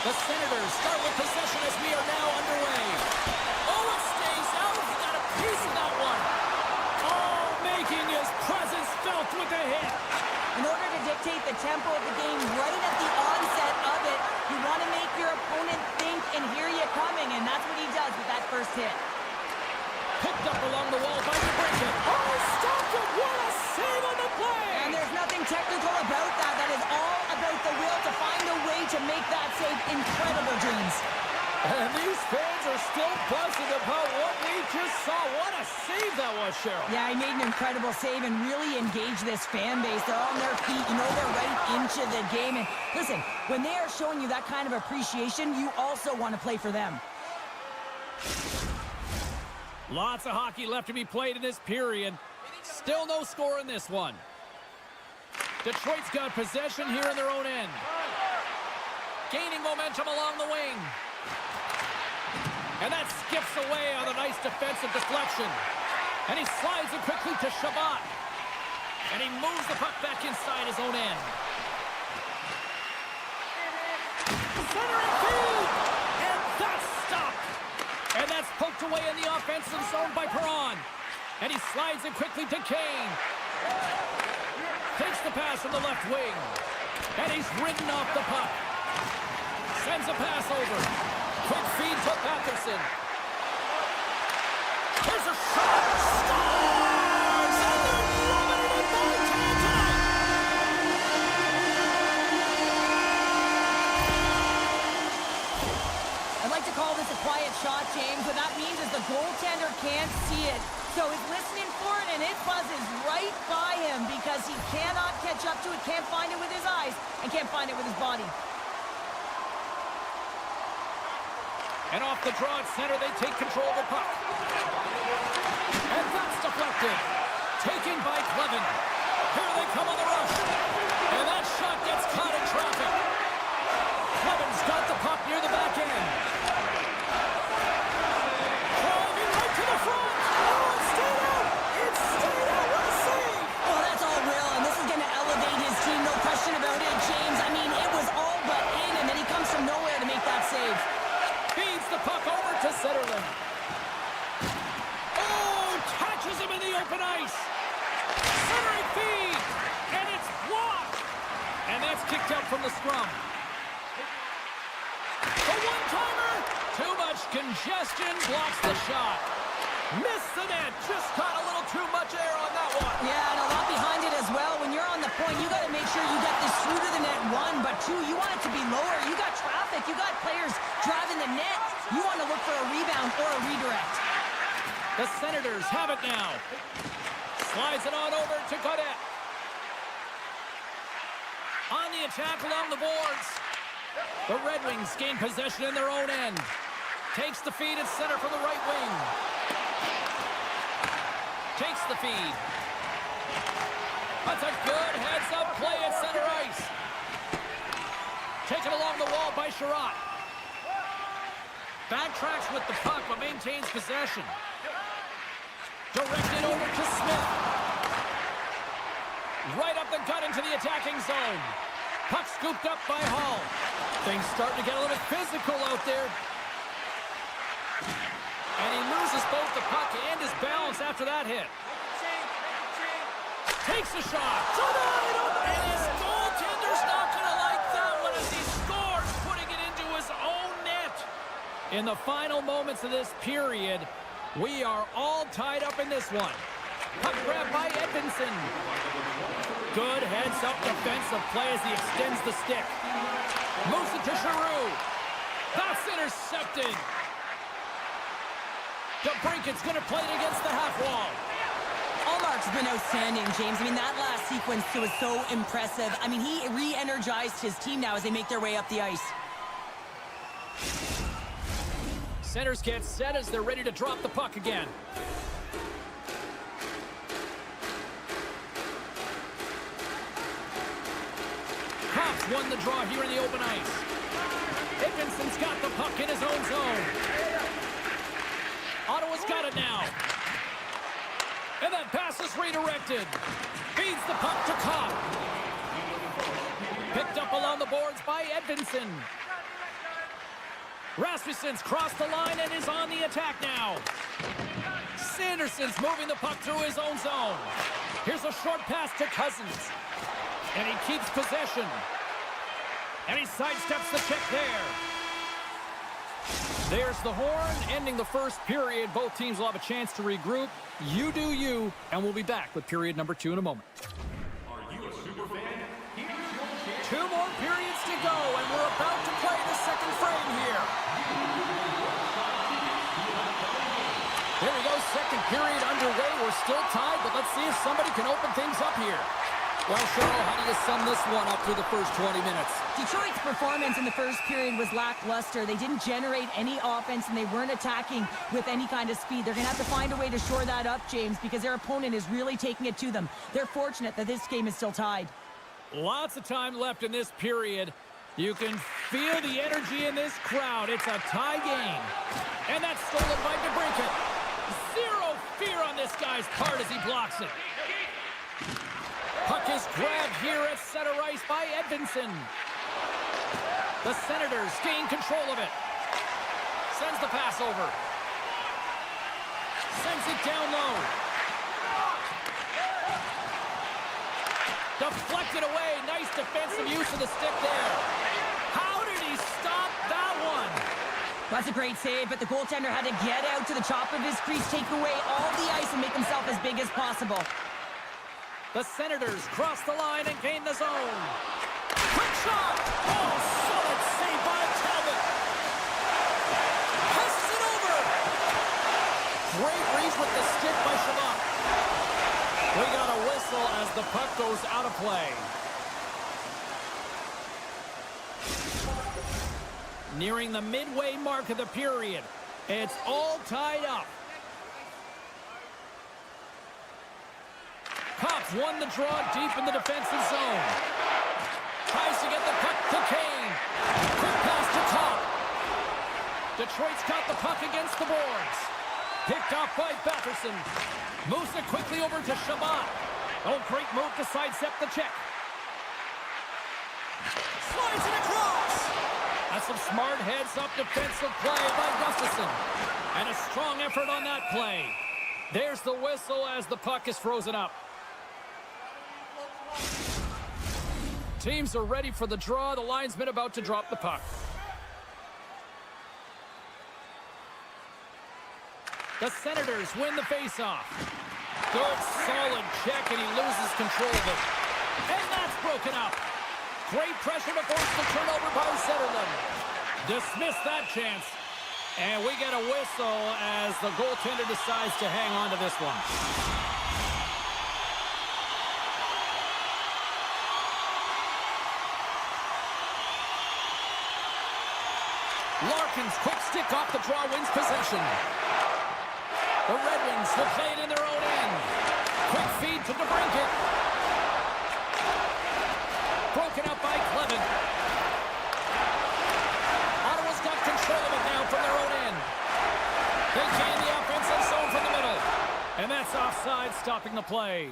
The Senators start with possession as we are now underway. Oh, it stays out. He got a piece of that one. Oh, making his presence felt with a hit. In order to dictate the tempo of the game right at the onset of it, you want to make your opponent think and hear you coming, and that's what he does with that first hit. Picked up along the wall by DeBrincat. Oh, stopped it. What a save on the play. And there's nothing technical about that. That is all about the will to find a way to make that save. Incredible, James. And these fans are still buzzing about what we just saw. What a save that was, Cheryl. Yeah, he made an incredible save and really engaged this fan base. They're on their feet. You know, they're right into the game. And listen, when they are showing you that kind of appreciation, you also want to play for them. Lots of hockey left to be played in this period. Still no score in this one. Detroit's got possession here in their own end. Gaining momentum along the wing. And that skips away on a nice defensive deflection. And he slides it quickly to Shabbat. And he moves the puck back inside his own end. Centering feed! And that's stopped! And that's poked away in the offensive zone by Perron. And he slides it quickly to Kane. Takes the pass from the left wing. And he's ridden off the puck. Sends a pass over. Quick feed to Patterson. Here's a shot. Scores! And they're loving it by time. I'd like to call this a quiet shot, James. What that means is the goaltender can't see it. So he's listening for it, and it buzzes right by him because he cannot catch up to it, can't find it with his eyes, and can't find it with his body. And off the draw at center, they take control of the puck. And that's deflected. Taken by Clevin. Here they come on the rush. And that shot gets caught in traffic. Clevin's got the puck near the back end. Driving right to the front. Oh, it stayed out. It stayed out. What a save. Well, that's all real, and this is going to elevate his team, no question about it, James. I mean, it was all but in, and then he comes from nowhere to make that save. Feeds the puck over to Zetterlund. Oh, catches him in the open ice. Centering feed, and it's blocked. And that's kicked out from the scrum. A one-timer. Too much congestion blocks the shot. Missed the net. Just caught a little too much air on that one. Yeah, and a lot behind it as well. When you're on the point, you got to make sure you get this through to the net, one, but two, you want it to be lower. You got traffic. You got players driving the net. You want to look for a rebound or a redirect. The Senators have it now. Slides it on over to Gaudette. On the attack along the boards. The Red Wings gain possession in their own end. Takes the feed at center from the right wing. Takes the feed. That's a good heads-up play at center ice. Taken along the wall by Sherratt. Backtracks with the puck, but maintains possession. Directed over to Smith. Right up the gut into the attacking zone. Puck scooped up by Hall. Things starting to get a little physical out there. And he loses both the puck and his balance after that hit. Takes a shot. And his goaltender's not going to like that one as he scores, putting it into his own net. In the final moments of this period, we are all tied up in this one. Puck grab by Edvinsson. Good heads-up defensive play as he extends the stick. Moves it to Giroux. That's intercepted. DeBrincat's going to play it against the half wall. Allmark's been outstanding, James. I mean, that last sequence was so impressive. I mean, he re-energized his team now as they make their way up the ice. Centers get set as they're ready to drop the puck again. Cops won the draw here in the open ice. Edvinsson's got the puck in his own zone. Ottawa's got it now. And that pass is redirected. Feeds the puck to Kopp. Picked up along the boards by Edvinsson. Rasmussen's crossed the line and is on the attack now. Sanderson's moving the puck through his own zone. Here's a short pass to Cousins. And he keeps possession. And he sidesteps the check there. There's the horn, ending the first period. Both teams will have a chance to regroup. You do you, and we'll be back with period number 2 in a moment. Are you a super fan? Here's your chance. 2 more periods to go, and we're about to play the second frame here. There we go, second period underway. We're still tied, but let's see if somebody can open things up here. Well, Cheryl, how do you sum this one up through the first 20 minutes? Detroit's performance in the first period was lackluster. They didn't generate any offense, and they weren't attacking with any kind of speed. They're going to have to find a way to shore that up, James, because their opponent is really taking it to them. They're fortunate that this game is still tied. Lots of time left in this period. You can feel the energy in this crowd. It's a tie game. And that's stolen by DeBrincat. Zero fear on this guy's part as he blocks it. Puck is grabbed here at center ice by Edvinsson. The Senators gain control of it. Sends the pass over. Sends it down low. Deflected away. Nice defensive use of the stick there. How did he stop that one? That's a great save, but the goaltender had to get out to the top of his crease, take away all the ice, and make himself as big as possible. The Senators cross the line and gain the zone. Quick shot! Oh, solid save by Talbot. Passes it over. Great reach with the stick by Shabbat. We got a whistle as the puck goes out of play. Nearing the midway mark of the period. It's all tied up. Cops won the draw deep in the defensive zone. Tries to get the puck to Kane. Quick pass to Top. Detroit's got the puck against the boards. Picked off by Batherson. Moves it quickly over to Shabbat. Oh, great move to sidestep the check. Slides it across. That's some smart heads-up defensive play by Gustafson. And a strong effort on that play. There's the whistle as the puck is frozen up. Teams are ready for the draw. The linesman about to drop the puck. The Senators win the faceoff. Good, solid check, and he loses control of it. And that's broken up. Great pressure to force the turnover by Zetterlund. Dismiss that chance. And we get a whistle as the goaltender decides to hang on to this one. Larkin's quick stick off the draw wins possession. The Red Wings will play it in their own end. Quick feed to DeBrincat. Broken up by Clement. Ottawa's got control of it now from their own end. They gain the offensive zone from the middle. And that's offside, stopping the play.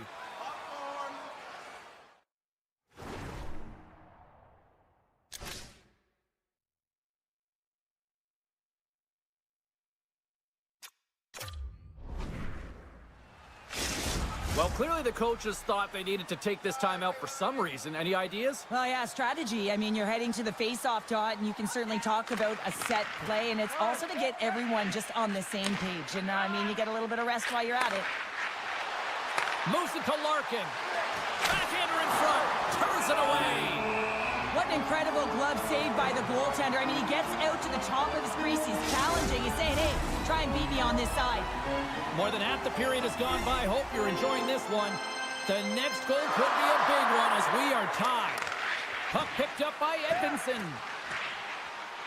Well, clearly the coaches thought they needed to take this time out for some reason. Any ideas? Well, yeah, strategy. I mean, you're heading to the face-off dot, and you can certainly talk about a set play, and it's also to get everyone just on the same page. And, I mean, you get a little bit of rest while you're at it. Moves it to Larkin. Backhander in front. Turns it away. What an incredible glove save by the goaltender. I mean, he gets out to the top of his crease. He's challenging. He's saying, hey, try and beat me on this side. More than half the period has gone by. Hope you're enjoying this one. The next goal could be a big one as we are tied. Puck picked up by Edvinsson.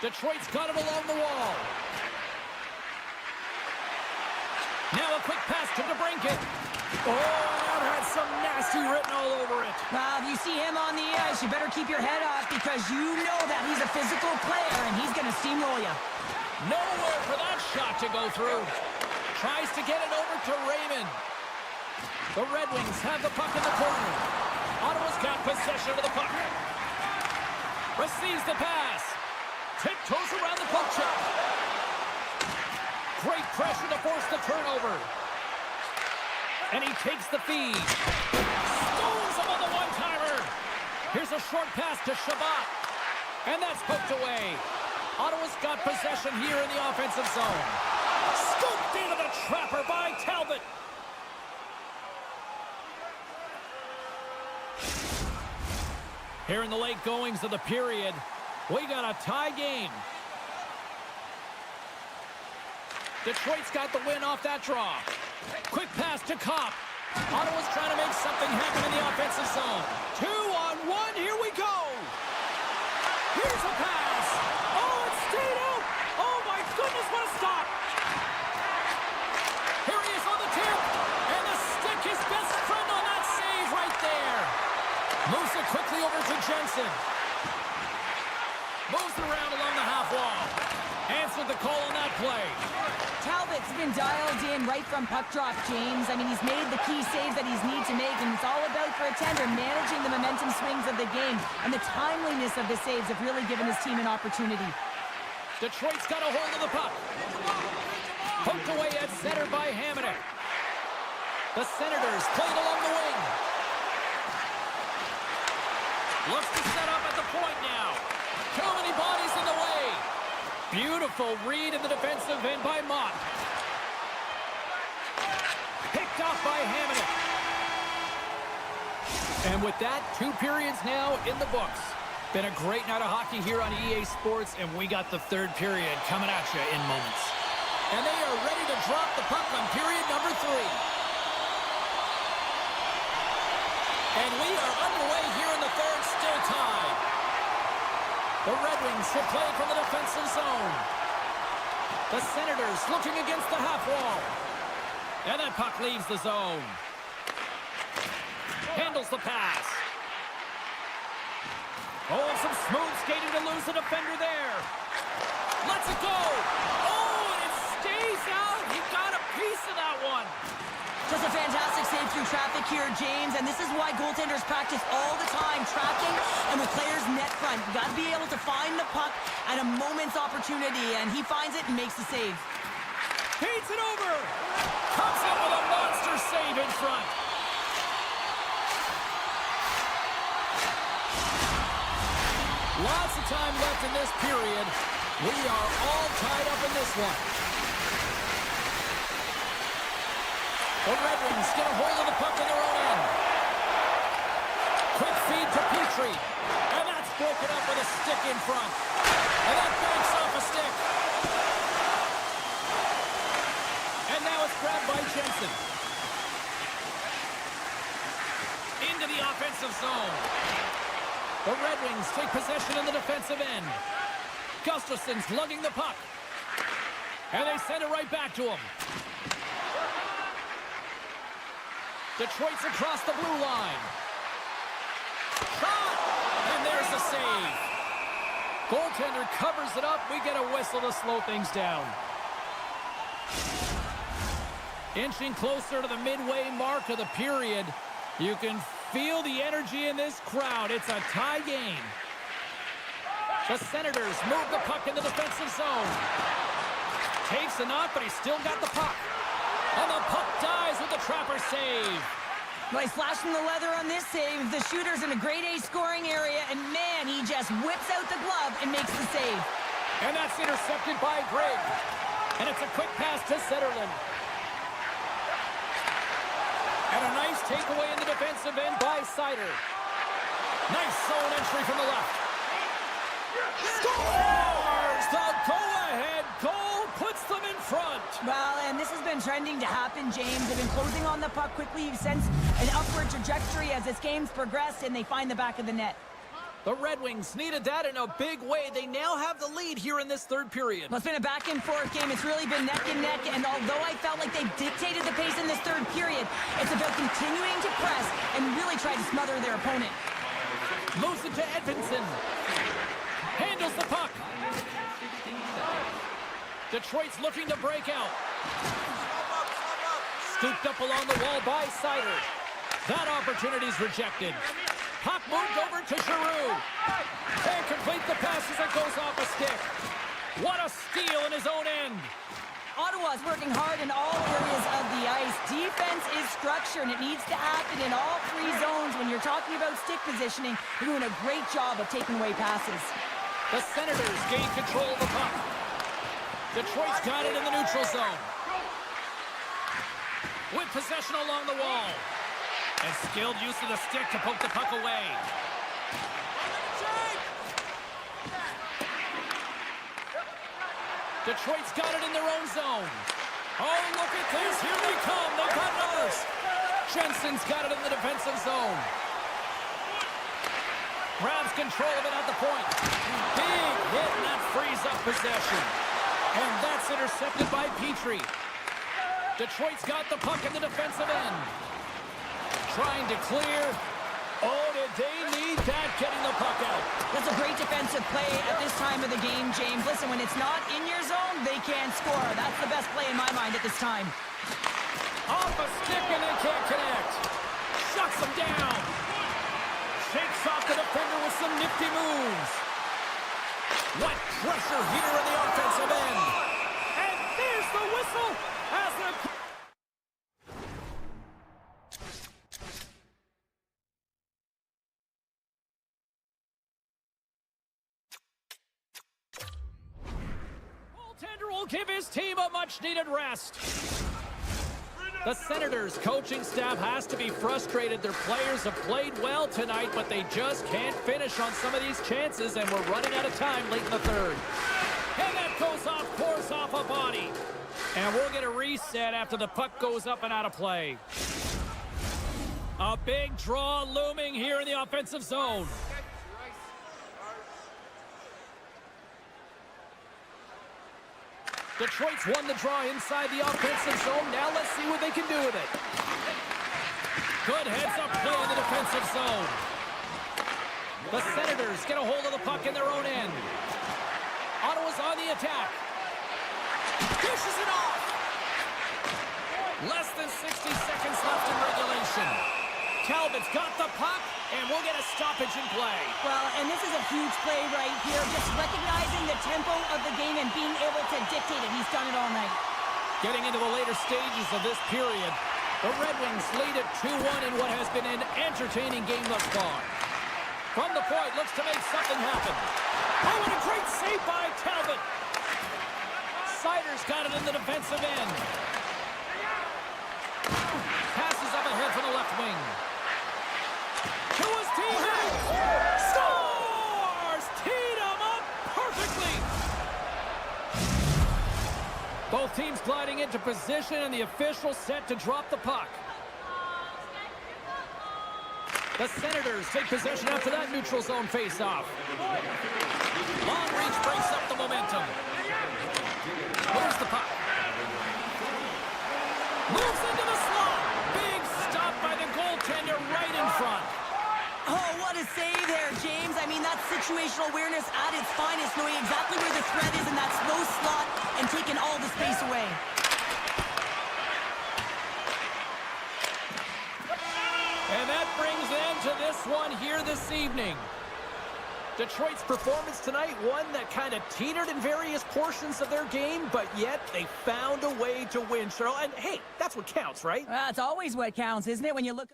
Detroit's got it along the wall. Now a quick pass to DeBrincat. Oh, that had some nasty written all over it. Well, if you see him on the ice, you better keep your head up because you know that he's a physical player and he's going to steamroll you. Nowhere for that shot to go through. Tries to get it over to Raymond. The Red Wings have the puck in the corner. Ottawa's got possession of the puck. Receives the pass. Tiptoes around the puck check. Great pressure to force the turnover. And he takes the feed. Stones him on the one-timer. Here's a short pass to Shabbat. And that's poked away. Ottawa's got possession here in the offensive zone. Scooped into the trapper by Talbot. Here in the late goings of the period, we got a tie game. Detroit's got the win off that draw. Quick pass to Kopp. Ottawa's trying to make something happen in the offensive zone. 2-on-1, here we go. Here's a pass. Oh, it stayed out. Oh, my goodness, what a stop. Here he is on the tip. And the stick, his best friend on that save right there. Moves it quickly over to Jensen. Moves it around along the half wall. Answered the call on that play. Talbot's been dialed in right from puck drop, James. I mean, he's made the key saves that he's need to make, and it's all about, for a tender, managing the momentum swings of the game. And the timeliness of the saves have really given his team an opportunity. Detroit's got a hold of the puck. Poked away at center by Hamannik. The Senators played along the wing. Looks to set up at the point now. Too many bodies in the way. Beautiful read in the defensive end by Mott. Picked off by Hamannik. And with that, 2 periods now in the books. Been a great night of hockey here on EA Sports, and we got the 3rd period coming at you in moments. And they are ready to drop the puck on period number 3. And we are underway here in the 3rd, still tied. The Red Wings should play from the defensive zone. The Senators looking against the half wall. And that puck leaves the zone. Handles the pass. Oh, some smooth skating to lose the defender there. Lets it go. Oh, and it stays out. He got a piece of that one. Just a fantastic save through traffic here, James, and this is why goaltenders practice all the time, tracking and with players net front. You got to be able to find the puck at a moment's opportunity, and he finds it and makes the save. Feeds it over. Comes in with a monster save in front. Lots of time left in this period. We are all tied up in this one. The Red Wings get a hold of the puck in their own end. Quick feed to Petrie. And that's broken up with a stick in front. And that banks off a stick. And now it's grabbed by Jensen. Into the offensive zone. The Red Wings take possession in the defensive end. Gustafson's lugging the puck. And they send it right back to him. Detroit's across the blue line. Shot! And there's the save. Goaltender covers it up. We get a whistle to slow things down. Inching closer to the midway mark of the period. You can feel the energy in this crowd. It's a tie game. The Senators move the puck in the defensive zone. Takes a knock, but he's still got the puck. And the puck dies with the trapper save. Nice flash from the leather on this save. The shooter's in a grade A scoring area, and man, he just whips out the glove and makes the save. And that's intercepted by Grigg. And it's a quick pass to Zetterlund. And a nice takeaway in the defensive end by Seider. Nice zone entry from the left. Scores! The go-ahead goal puts them in front. Well, and this has been trending to happen, James. They've been closing on the puck quickly. You've sensed an upward trajectory as this game's progressed, and they find the back of the net. The Red Wings needed that in a big way. They now have the lead here in this 3rd period. Well, it's been a back-and-forth game. It's really been neck and neck, and although I felt like they dictated the pace in this 3rd period, it's about continuing to press and really try to smother their opponent. Moves it to Edvinsson. Handles the puck. Detroit's looking to break out. Scooped up along the wall by Seider. That opportunity's rejected. Puck moved over to Giroux. Can't complete the pass as it goes off a stick. What a his own end. Ottawa's working hard in all areas of the ice. Defense is structure, and it needs to happen in all three zones. When you're talking about stick positioning, you're doing a great job of taking away passes. The Senators gain control of the puck. Detroit's got it in the neutral zone. With possession along the wall. And skilled use of the stick to poke the puck away. Detroit's got it in their own zone. Oh, look at this. Here they come. They've got others. Jensen's got it in the defensive zone. Grabs control of it at the point. Big hit, and that frees up possession. And that's intercepted by Petrie. Detroit's got the puck in the defensive end. Trying to clear. Oh, did they need that getting the puck out? That's a great defensive play at this time of the game, James. Listen, when it's not in your zone, they can't score. That's the best play in my mind at this time. Off a stick and they can't connect. Shuts them down. Shakes off the defender with some nifty moves. What pressure here in the offensive end. And there's the whistle as the... Goaltender will give his team a much-needed rest. The Senators' coaching staff has to be frustrated. Their players have played well tonight, but they just can't finish on some of these chances, and we're running out of time late in the third. And that goes off course off a body. And we'll get a reset after the puck goes up and out of play. A big draw looming here in the offensive zone. Detroit's won the draw inside the offensive zone. Now let's see what they can do with it. Good heads-up play in the defensive zone. The Senators get a hold of the puck in their own end. Ottawa's on the attack. Dishes it off. Less than 60 seconds left in regulation. Talbot's got the puck, and we'll get a stoppage in play. Well, and this is a huge play right here. Just recognizing the tempo of the game and being able to dictate it. He's done it all night. Getting into the later stages of this period, the Red Wings lead it 2-1 in what has been an entertaining game thus far. From the point, looks to make something happen. Oh, and a great save by Talbot. Sider's got it in the defensive end. Passes up ahead from the left wing. To his teammate. Scores! Teed him up perfectly. Both teams gliding into position, and the official set to drop the puck. The Senators take possession after that neutral zone face-off. Long reach breaks up the momentum. Moves the puck. Moves into the slot. Big stop by the goaltender right in front. Oh, what a save there, James. I mean, that's situational awareness at its finest, knowing exactly where the threat is in that slow slot and taking all the space away. And that brings an end to this one here this evening. Detroit's performance tonight, one that kind of teetered in various portions of their game, but yet they found a way to win, Cheryl. And hey, that's what counts, right? That's always what counts, isn't it, when you look...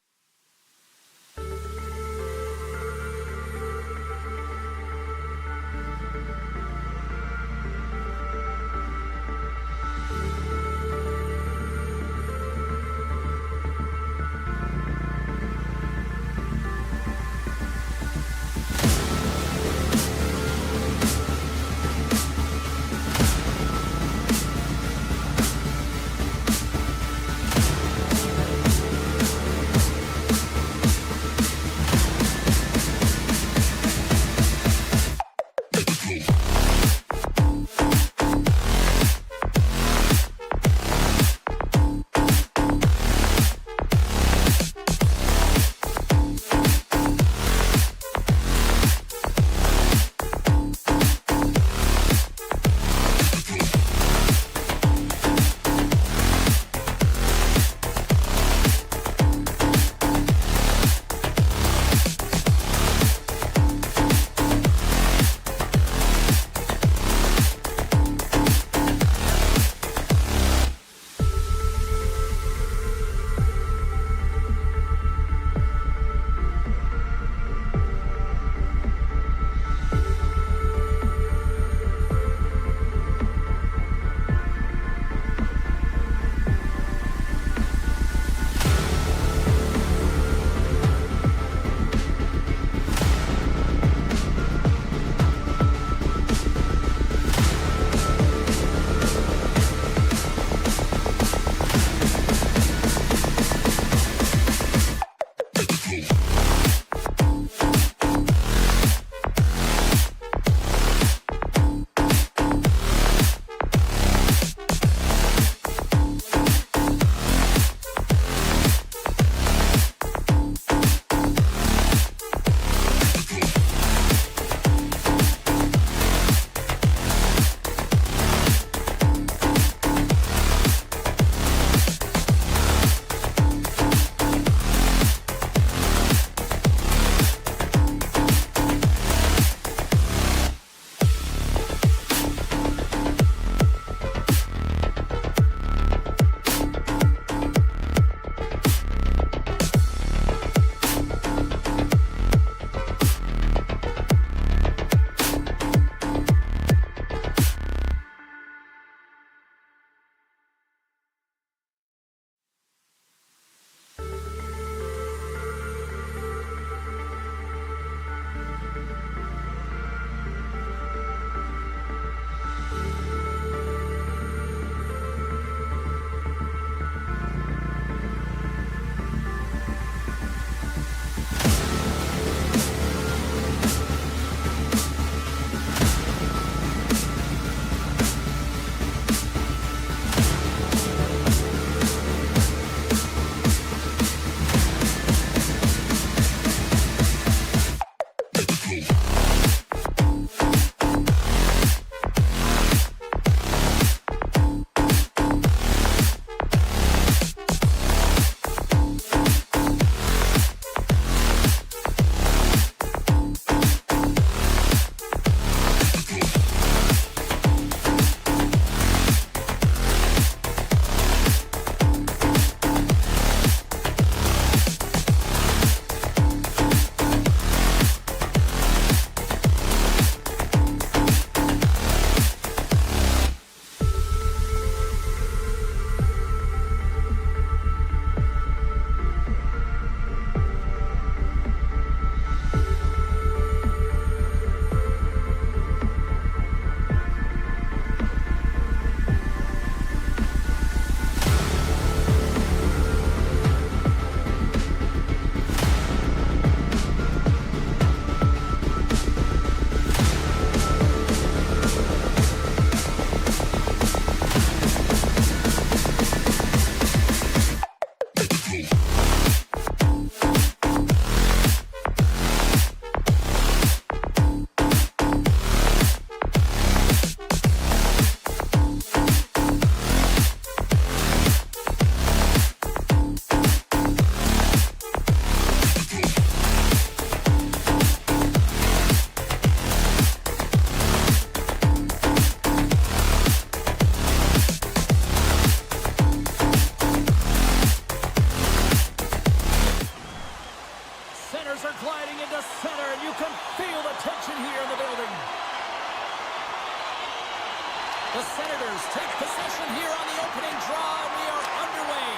The Senators take possession here on the opening draw. We are underway.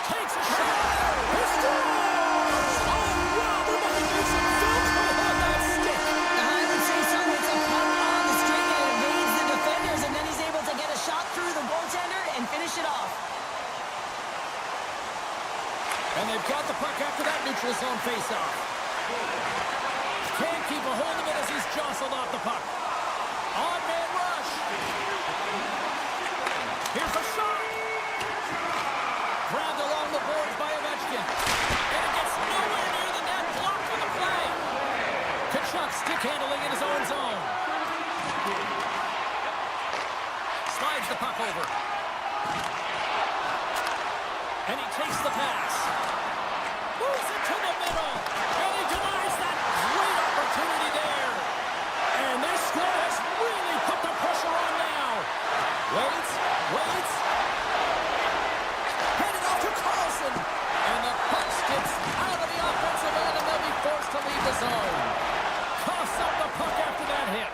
Takes a shot. He scores! Oh, wow, there might be some Velcro on that stick. I would say so. It's a puck on the string and it evades the defenders, and then he's able to get a shot through the goaltender and finish it off. And they've got the puck after that neutral zone faceoff. Can't keep a hold of it as he's jostled off the puck. On-man rush. Here's a shot. Grabbed along the boards by Ovechkin. And it gets nowhere near the net. Blocked on the play. Kachuk stick handling in his own zone. Slides the puck over. And he takes the pass. Moves it to the middle. And he denies that great opportunity there. And this squad has really put the pressure on now. Waits. Handed off to Carlson. And the puck skips out of the offensive end, and they'll be forced to leave the zone. Coughs up the puck after that hit.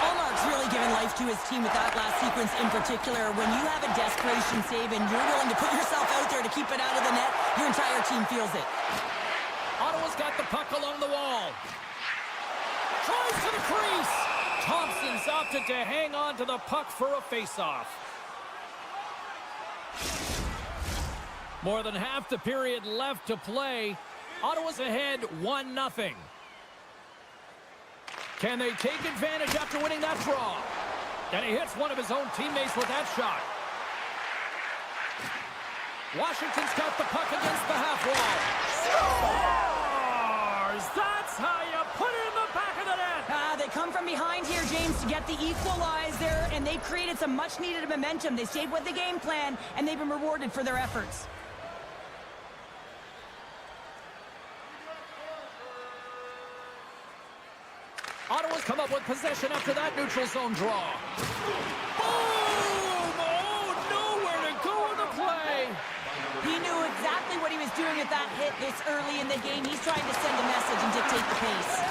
Allmark's really given life to his team with that last sequence in particular. When you have a desperation save and you're willing to put yourself out there to keep it out of the net, your entire team feels it. Ottawa's got the puck along the wall. Tries to the crease. Thompson's opted to hang on to the puck for a face-off. More than half the period left to play. Ottawa's ahead 1-0. Can they take advantage after winning that draw? And he hits one of his own teammates with that shot. Washington's got the puck against the half wall. Scores! That's how you put it in the back of the net. They come from behind here, James, to get the equalizer, and they've created some much-needed momentum. They stayed with the game plan, and they've been rewarded for their efforts. Ottawa's come up with possession after that neutral zone draw. Boom! Oh, nowhere to go in the play. He knew exactly what he was doing at that hit this early in the game. He's trying to send a message and dictate the pace.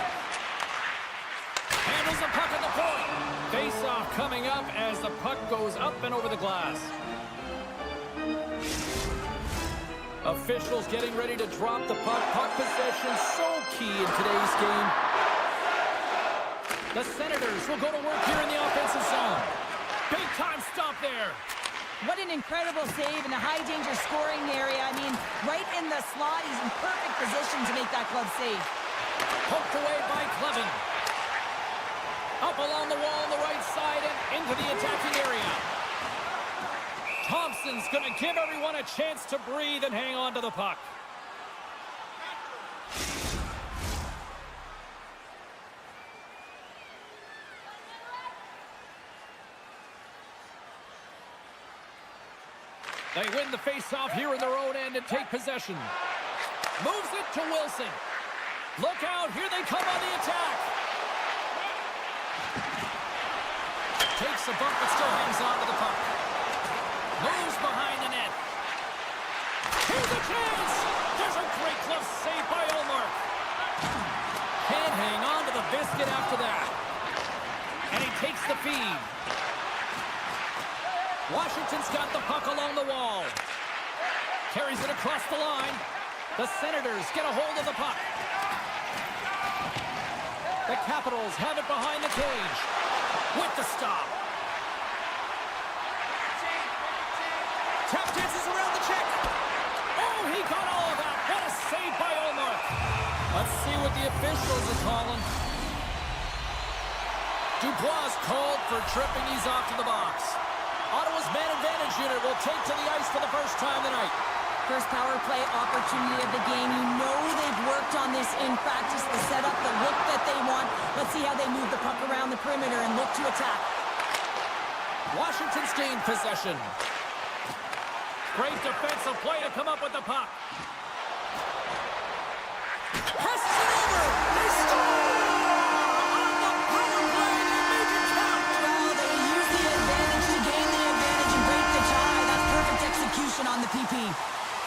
Handles the puck at the point. Face-off coming up as the puck goes up and over the glass. Officials getting ready to drop the puck. Puck possession so key in today's game. The Senators will go to work here in the offensive zone. Big time stop there. What an incredible save in a high-danger scoring area. I mean, right in the slot. He's in perfect position to make that glove save. Poked away by Clevin. Up along the wall on the right side and into the attacking area. Thompson's going to give everyone a chance to breathe and hang on to the puck. They win the face-off here in their own end and take possession. Moves it to Wilson. Look out, here they come on the attack. Takes a bump but still hangs on to the puck. Moves behind the net. Here's a chance. There's a great glove save by Ullmark. Can't hang on to the biscuit after that. And he takes the feed. Washington's got the puck along the wall. Carries it across the line. The Senators get a hold of the puck. The Capitals have it behind the cage. With the stop. Tap dances around the check. Oh, he got all of that. What a save by Ullmark. Let's see what the officials are calling. Dubois called for tripping. He's off to the box. Ottawa's man advantage unit will take to the ice for the first time tonight. First power play opportunity of the game. You know they've worked on this in practice, the setup, the look that they want. Let's see how they move the puck around the perimeter and look to attack. Washington's gained possession. Great defensive play to come up with the puck. Passes it over. They score! On the power play, they make it count. Well, they use the advantage to gain the advantage and break the tie. That's perfect execution on the PP.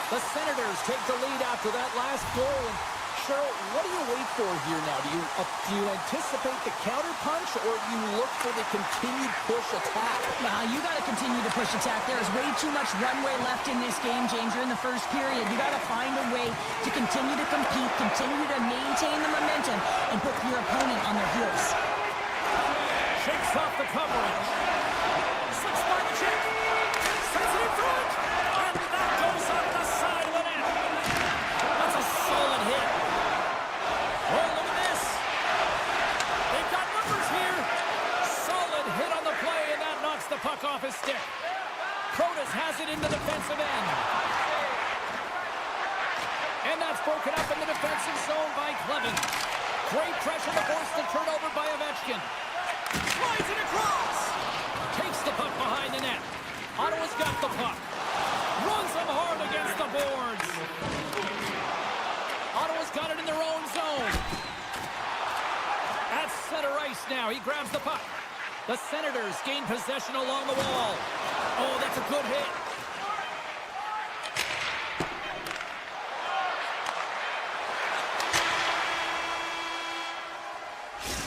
The Senators take the lead after that last goal. And Cheryl, what do you wait for here now? Do you anticipate the counter punch, or do you look for the continued push attack? Well, you got to continue to push attack. There's way too much runway left in this game, James. You're in the first period. You got to find a way to continue to compete, continue to maintain the momentum, and put your opponent on their heels. Shakes off the coverage. Slips by the check. Sends it in front. And that goes off the side of the net. That's a solid hit. Oh, look at this. They've got numbers here. Solid hit on the play, and that knocks the puck off his stick. Protas has it in the defensive end. And that's broken up in the defensive zone by Clevin. Great pressure to force the turnover by Ovechkin. Slides it across. Takes the puck behind the net. Ottawa's got the puck. Runs them hard against the boards. Ottawa's got it in their own zone. At center ice now. He grabs the puck. The Senators gain possession along the wall. Oh, that's a good hit.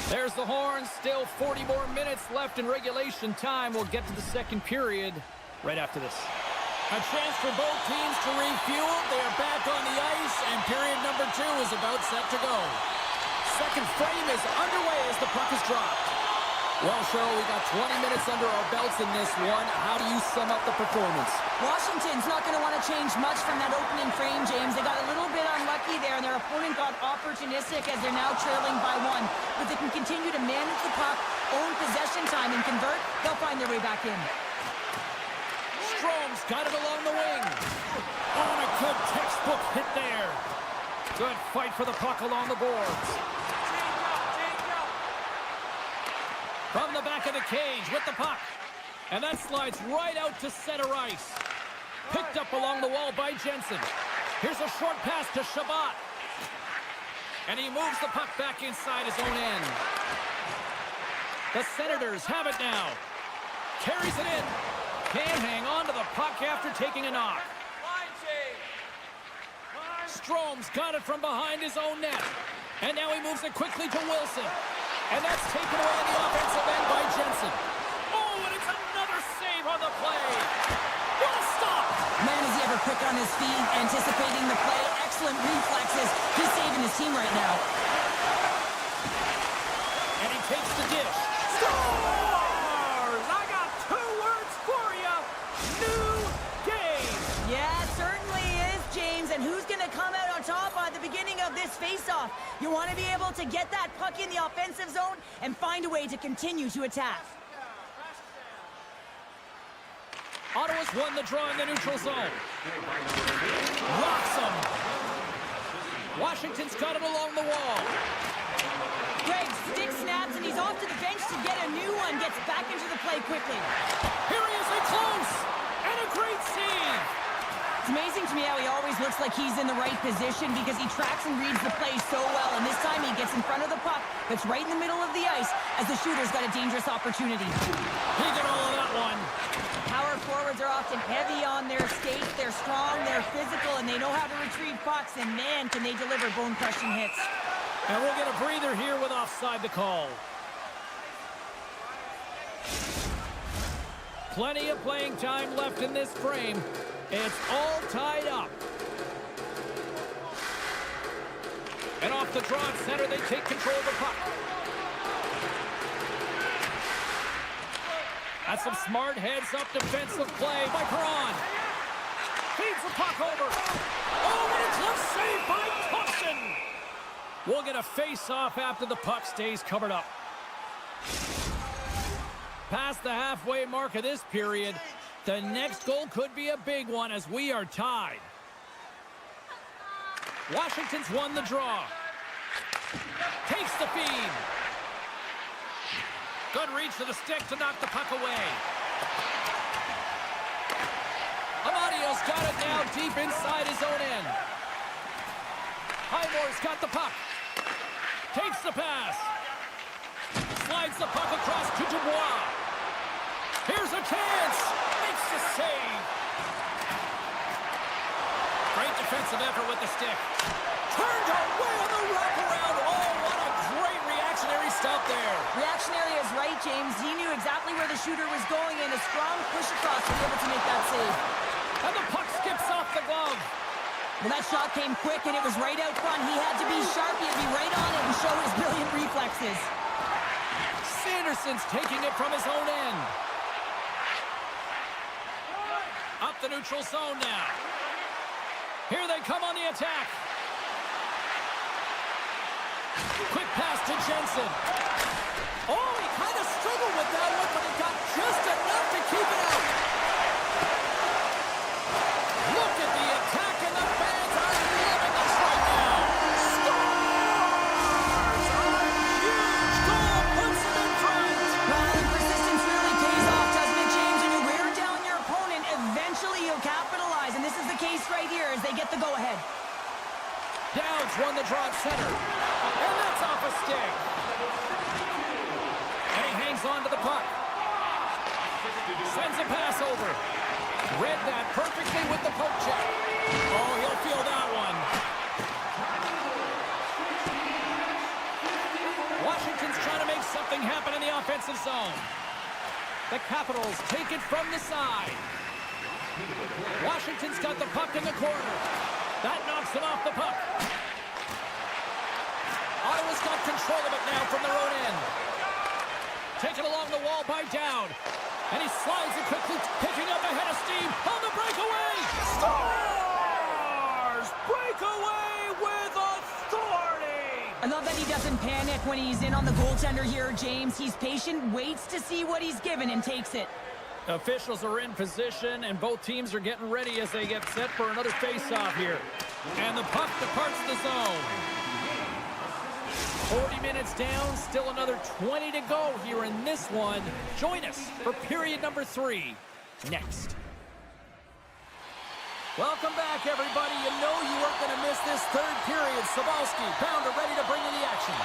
There's the horn. Still 40 more minutes left in regulation time. We'll get to the second period right after this. A chance for both teams to refuel. They are back on the ice, and period number 2 is about set to go. Second frame is underway as the puck is dropped. Well, Cheryl, we got 20 minutes under our belts in this one. How do you sum up the performance? Washington's not going to want to change much from that opening frame, James. They got a little bit unlucky there, and their opponent got opportunistic as they're now trailing by 1. But they can continue to manage the puck, own possession time, and convert. They'll find their way back in. Strome's got it along the wing. Oh, and a good textbook hit there. Good fight for the puck along the boards. From the back of the cage with the puck. And that slides right out to center ice. Picked up along the wall by Jensen. Here's a short pass to Shabbat. And he moves the puck back inside his own end. The Senators have it now. Carries it in. Can't hang on to the puck after taking a knock. Strome's got it from behind his own net. And now he moves it quickly to Wilson. And that's taken away on the offensive end by Jensen. Oh, and it's another save on the play. What a stop! Man, is he ever quick on his feet, anticipating the play. Excellent reflexes. He's saving his team right now. And he takes the dish. Scores! I got 2 words for you. New game. Yeah, it certainly is, James. And who's going to come out on top at the beginning of this face-off? You want to be able to get that puck in the offensive zone and find a way to continue to attack. Ottawa's won the draw in the neutral zone. Rocks him. Washington's got it along the wall. Greg, stick snaps, and he's off to the bench to get a new one. Gets back into the play quickly. Here he is in close. And a great save. It's amazing to me how he always looks like he's in the right position because he tracks and reads the play so well. And this time he gets in front of the puck that's right in the middle of the ice as the shooter's got a dangerous opportunity. He got all of that one. Power forwards are often heavy on their skates. They're strong, they're physical, and they know how to retrieve pucks. And man, can they deliver bone-crushing hits. And we'll get a breather here with offside the call. Plenty of playing time left in this frame. It's all tied up. And off the draw at center, they take control of the puck. That's some smart heads-up defensive play by Perron. Feeds the puck over. Oh, and a close save by Thompson. We'll get a face-off after the puck stays covered up. Past the halfway mark of this period, the next goal could be a big one as we are tied. Washington's won the draw. Takes the feed. Good reach to the stick to knock the puck away. Amadio's got it now deep inside his own end. Highmore's got the puck. Takes the pass. Slides the puck across to Dubois. Here's a chance. Makes the save. Great defensive effort with the stick. Turned away on the wraparound. Oh, what a great reactionary stop there. Reactionary is right, James. He knew exactly where the shooter was going, and a strong push across to be able to make that save. And the puck skips off the glove. Well, that shot came quick, and it was right out front. He had to be sharp. He had to be right on it and show his brilliant reflexes. Sanderson's taking it from his own end. Up the neutral zone now. Here they come on the attack. Quick pass to Jensen. Oh, he kind of struggled with that one, but he got just enough to keep it out. Look at the attack, and the fans are loving this right now. Scores! A huge goal puts them in front. Well, and persistence really pays off, doesn't it, James? When you wear down your opponent, eventually you'll capitalize, and this is the case right here as they get the go-ahead. Downs won the draw at center. And that's off a stick. And he hangs on to the puck. Sends a pass over. Read that perfectly with the poke check. Oh, he'll feel that one. Washington's trying to make something happen in the offensive zone. The Capitals take it from the side. Washington's got the puck in the corner. That knocks him off the puck. Ottawa's got control of it now from their own end. Taken along the wall by Down. And he slides it quickly, picking up ahead of steam on the breakaway. Scores! Breakaway with authority! I love that he doesn't panic when he's in on the goaltender here, James. He's patient, waits to see what he's given, and takes it. Officials are in position, and both teams are getting ready as they get set for another face-off here. And the puck departs the zone. 40 minutes down, still another 20 to go here in this one. Join us for period number 3 next. Welcome back, everybody. You know you weren't going to miss this third period. Sabalski, Pounder ready to bring in the action.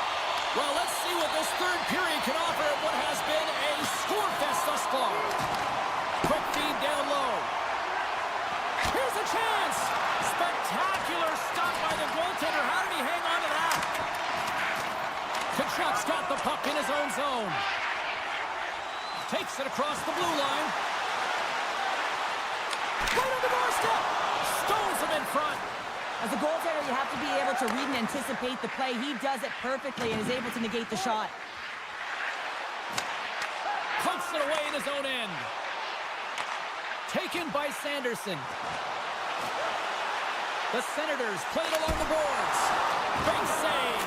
Well, let's see what this third period can offer at what has been a score fest thus far. Quick feed down low. Here's a chance. Spectacular stop by the goaltender. How did he hang on to that? Kachuk's got the puck in his own zone. Takes it across the blue line. Right on the doorstep. Stones him in front. As a goaltender, you have to be able to read and anticipate the play. He does it perfectly and is able to negate the shot. Pumps it away in his own end. Taken by Sanderson. The Senators played along the boards. Big save.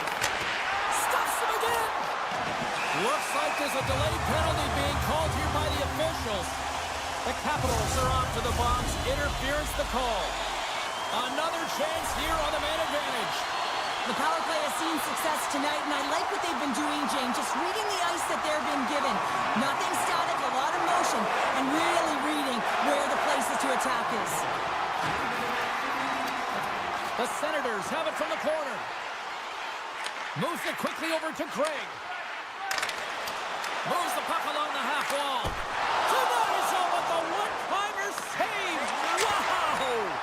Stuffs him again. Looks like there's a delayed penalty being called here by the officials. The Capitals are off to the box. Interference the call. Another chance here on the man advantage. The power play has seen success tonight, and I like what they've been doing, James. Just reading the ice that they're being given. Nothing static, a lot of motion, and really reading where the places to attack is. The Senators have it from the corner. Moves it quickly over to Craig. Moves the puck along the half wall. Denies him with the one-timer save. Wow!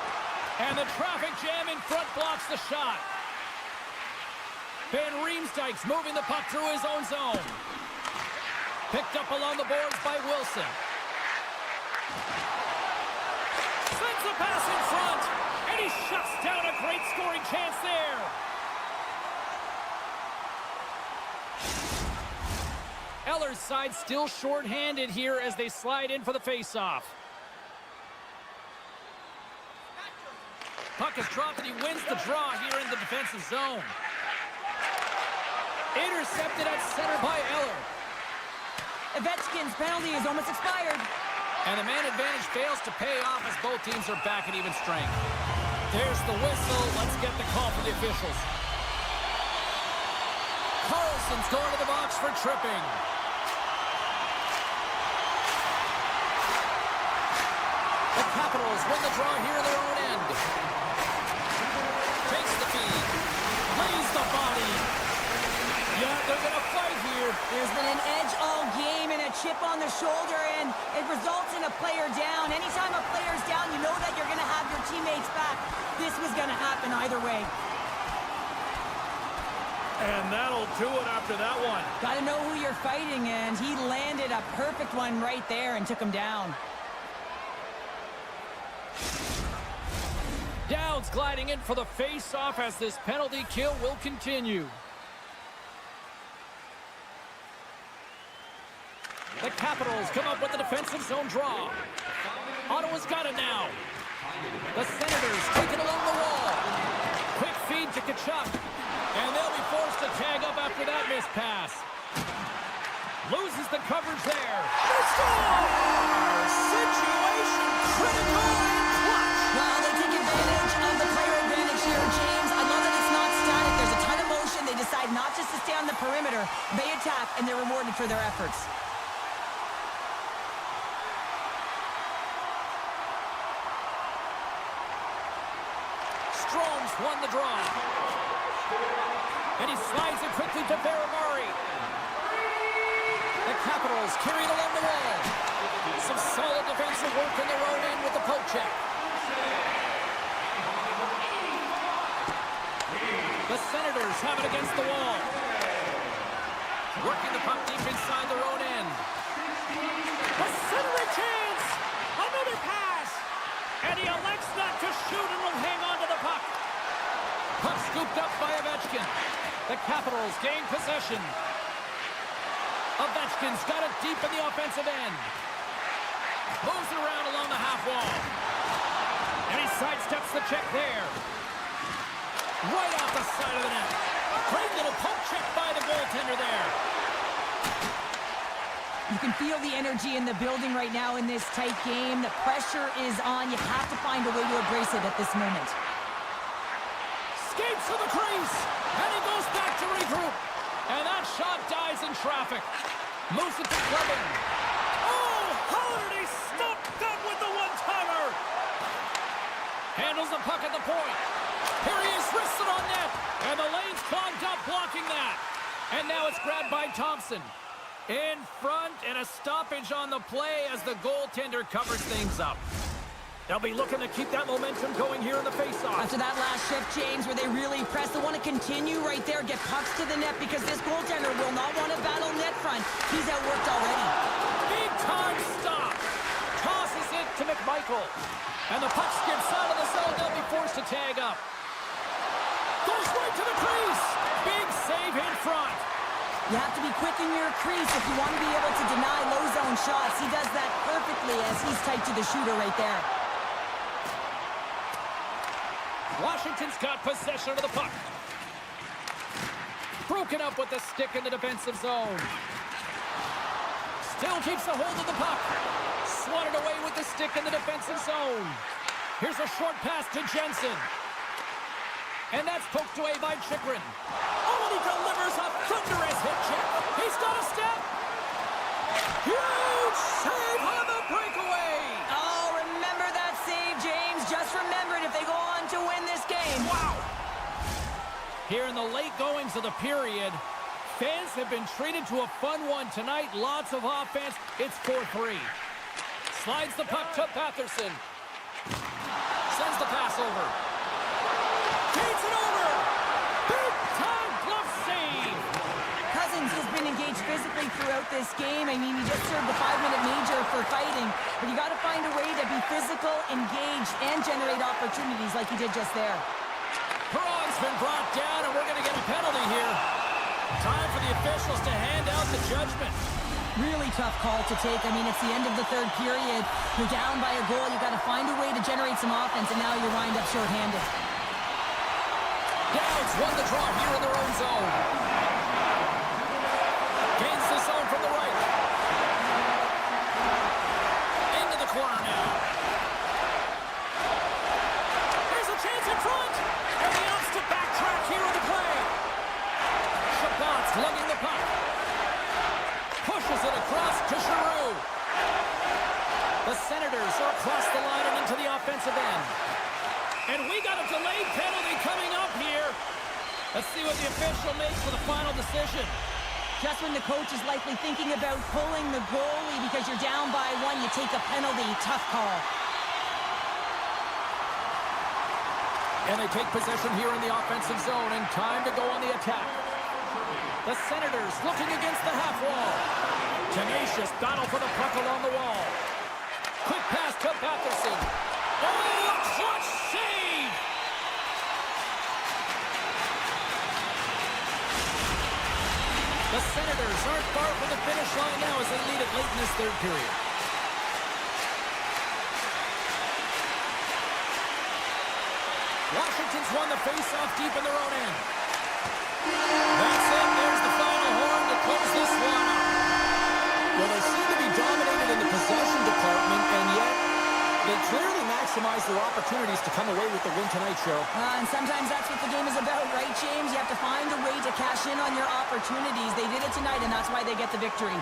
And the traffic jam in front blocks the shot. Van Riemsdyk's moving the puck through his own zone. Picked up along the boards by Wilson. Sends the pass in front. And he shuts down a great scoring chance there. Eller's side still short-handed here as they slide in for the face-off. Puck is dropped and he wins the draw here in the defensive zone. Intercepted at center by Eller. Ovechkin's penalty is almost expired. And the man advantage fails to pay off as both teams are back at even strength. There's the whistle. Let's get the call from the officials. Carlson's going to the box for tripping. The Capitals win the draw here in their own end. Takes the feed. Lays the body. Yeah, they're going to fight here. There's been an edge all game and a chip on the shoulder, and it results in a player down. Anytime a player's down, you know that you're going to have your teammates back. This was going to happen either way. And that'll do it after that one. Got to know who you're fighting, and he landed a perfect one right there and took him down. Downs gliding in for the face-off as this penalty kill will continue. The Capitals come up with the defensive zone draw. Ottawa's got it now. The Senators take it along the wall. Quick feed to Tkachuk. And they'll be forced to tag up after that missed pass. Loses the coverage there. They score! Situation critical and clutch. Well, they take advantage of the player advantage here, James. I love that it's not static. There's a ton of motion. They decide not just to stay on the perimeter. They attack, and they're rewarded for their efforts. Strome's won the draw. And he slides it quickly to Baramari. The Capitals carry it along the wall. Some solid defensive work in their own end with the poke check. The Senators have it against the wall. Working the puck deep inside their own end. A centering chance! Another pass! And he elects not to shoot and will hang on to the puck. Puck scooped up by Ovechkin. The Capitals gain possession. Ovechkin's got it deep in the offensive end. Moves it around along the half wall. And he sidesteps the check there. Right off the side of the net. Great little poke check by the goaltender there. You can feel the energy in the building right now in this tight game. The pressure is on. You have to find a way to embrace it at this moment. Skates to the crease, and he goes back to regroup. And that shot dies in traffic. Moves it to Clubbing. Oh, Holiday stopped that with the one-timer. Handles the puck at the point. Here he is, wristed on net. And the lane's clogged up, blocking that. And now it's grabbed by Thompson. In front, and a stoppage on the play as the goaltender covers things up. They'll be looking to keep that momentum going here in the faceoff. After that last shift, James, where they really press, they want to continue right there, get pucks to the net, because this goaltender will not want to battle net front. He's outworked already. Big time stop. Tosses it to McMichael. And the puck skips out of the zone. They'll be forced to tag up. Goes right to the crease. Big save in front. You have to be quick in your crease if you want to be able to deny low zone shots. He does that perfectly as he's tight to the shooter right there. Washington's got possession of the puck. Broken up with the stick in the defensive zone. Still keeps a hold of the puck. Swatted away with the stick in the defensive zone. Here's a short pass to Jensen. And that's poked away by Chychrun. Oh, and he delivers a thunderous hit check. He's got a step. Huge save on the breakaway. Oh, remember that save, James. Just remember it if they go on to win this game. Wow. Here in the late goings of the period, fans have been treated to a fun one tonight. Lots of offense. It's 4-3. Slides the puck to Patterson. Sends the pass over. Takes it over. Big time glove save. Cousins has been engaged physically throughout this game. I mean, he just served a 5-minute major for fighting. But you got to find a way to be physical, engaged, and generate opportunities like he did just there. Perron's been brought down, and we're going to get a penalty here. Time for the officials to hand out the judgment. Really tough call to take. I mean, it's the end of the third period. You're down by a goal. You got to find a way to generate some offense, and now you're wind up shorthanded. Downs won the draw here in their own zone. Gains the zone from the right. Into the corner now. There's a chance in front. And he opts to backtrack here in the play. Chabot's lugging the puck. Pushes it across to Giroux. The Senators are across the line and into the offensive end. And we got a delayed penalty coming up here. Let's see what the official makes for the final decision. Just when the coach is likely thinking about pulling the goalie because you're down by one, you take a penalty. Tough call. And they take possession here in the offensive zone, and time to go on the attack. The Senators looking against the half wall. Tenacious battle for the puck along the wall. Quick pass to Patterson. Oh, a clutch save! The Senators aren't far from the finish line now as they lead it late in this third period. Washington's won the face-off deep in their own end. That's it. There's the final horn to close this one up. Well, they seem to be dominated in the possession department, and yet they clearly maximize their opportunities to come away with the win tonight, Cheryl. And sometimes that's what the game is about, right, James? You have to find a way to cash in on your opportunities. They did it tonight, and that's why they get the victory.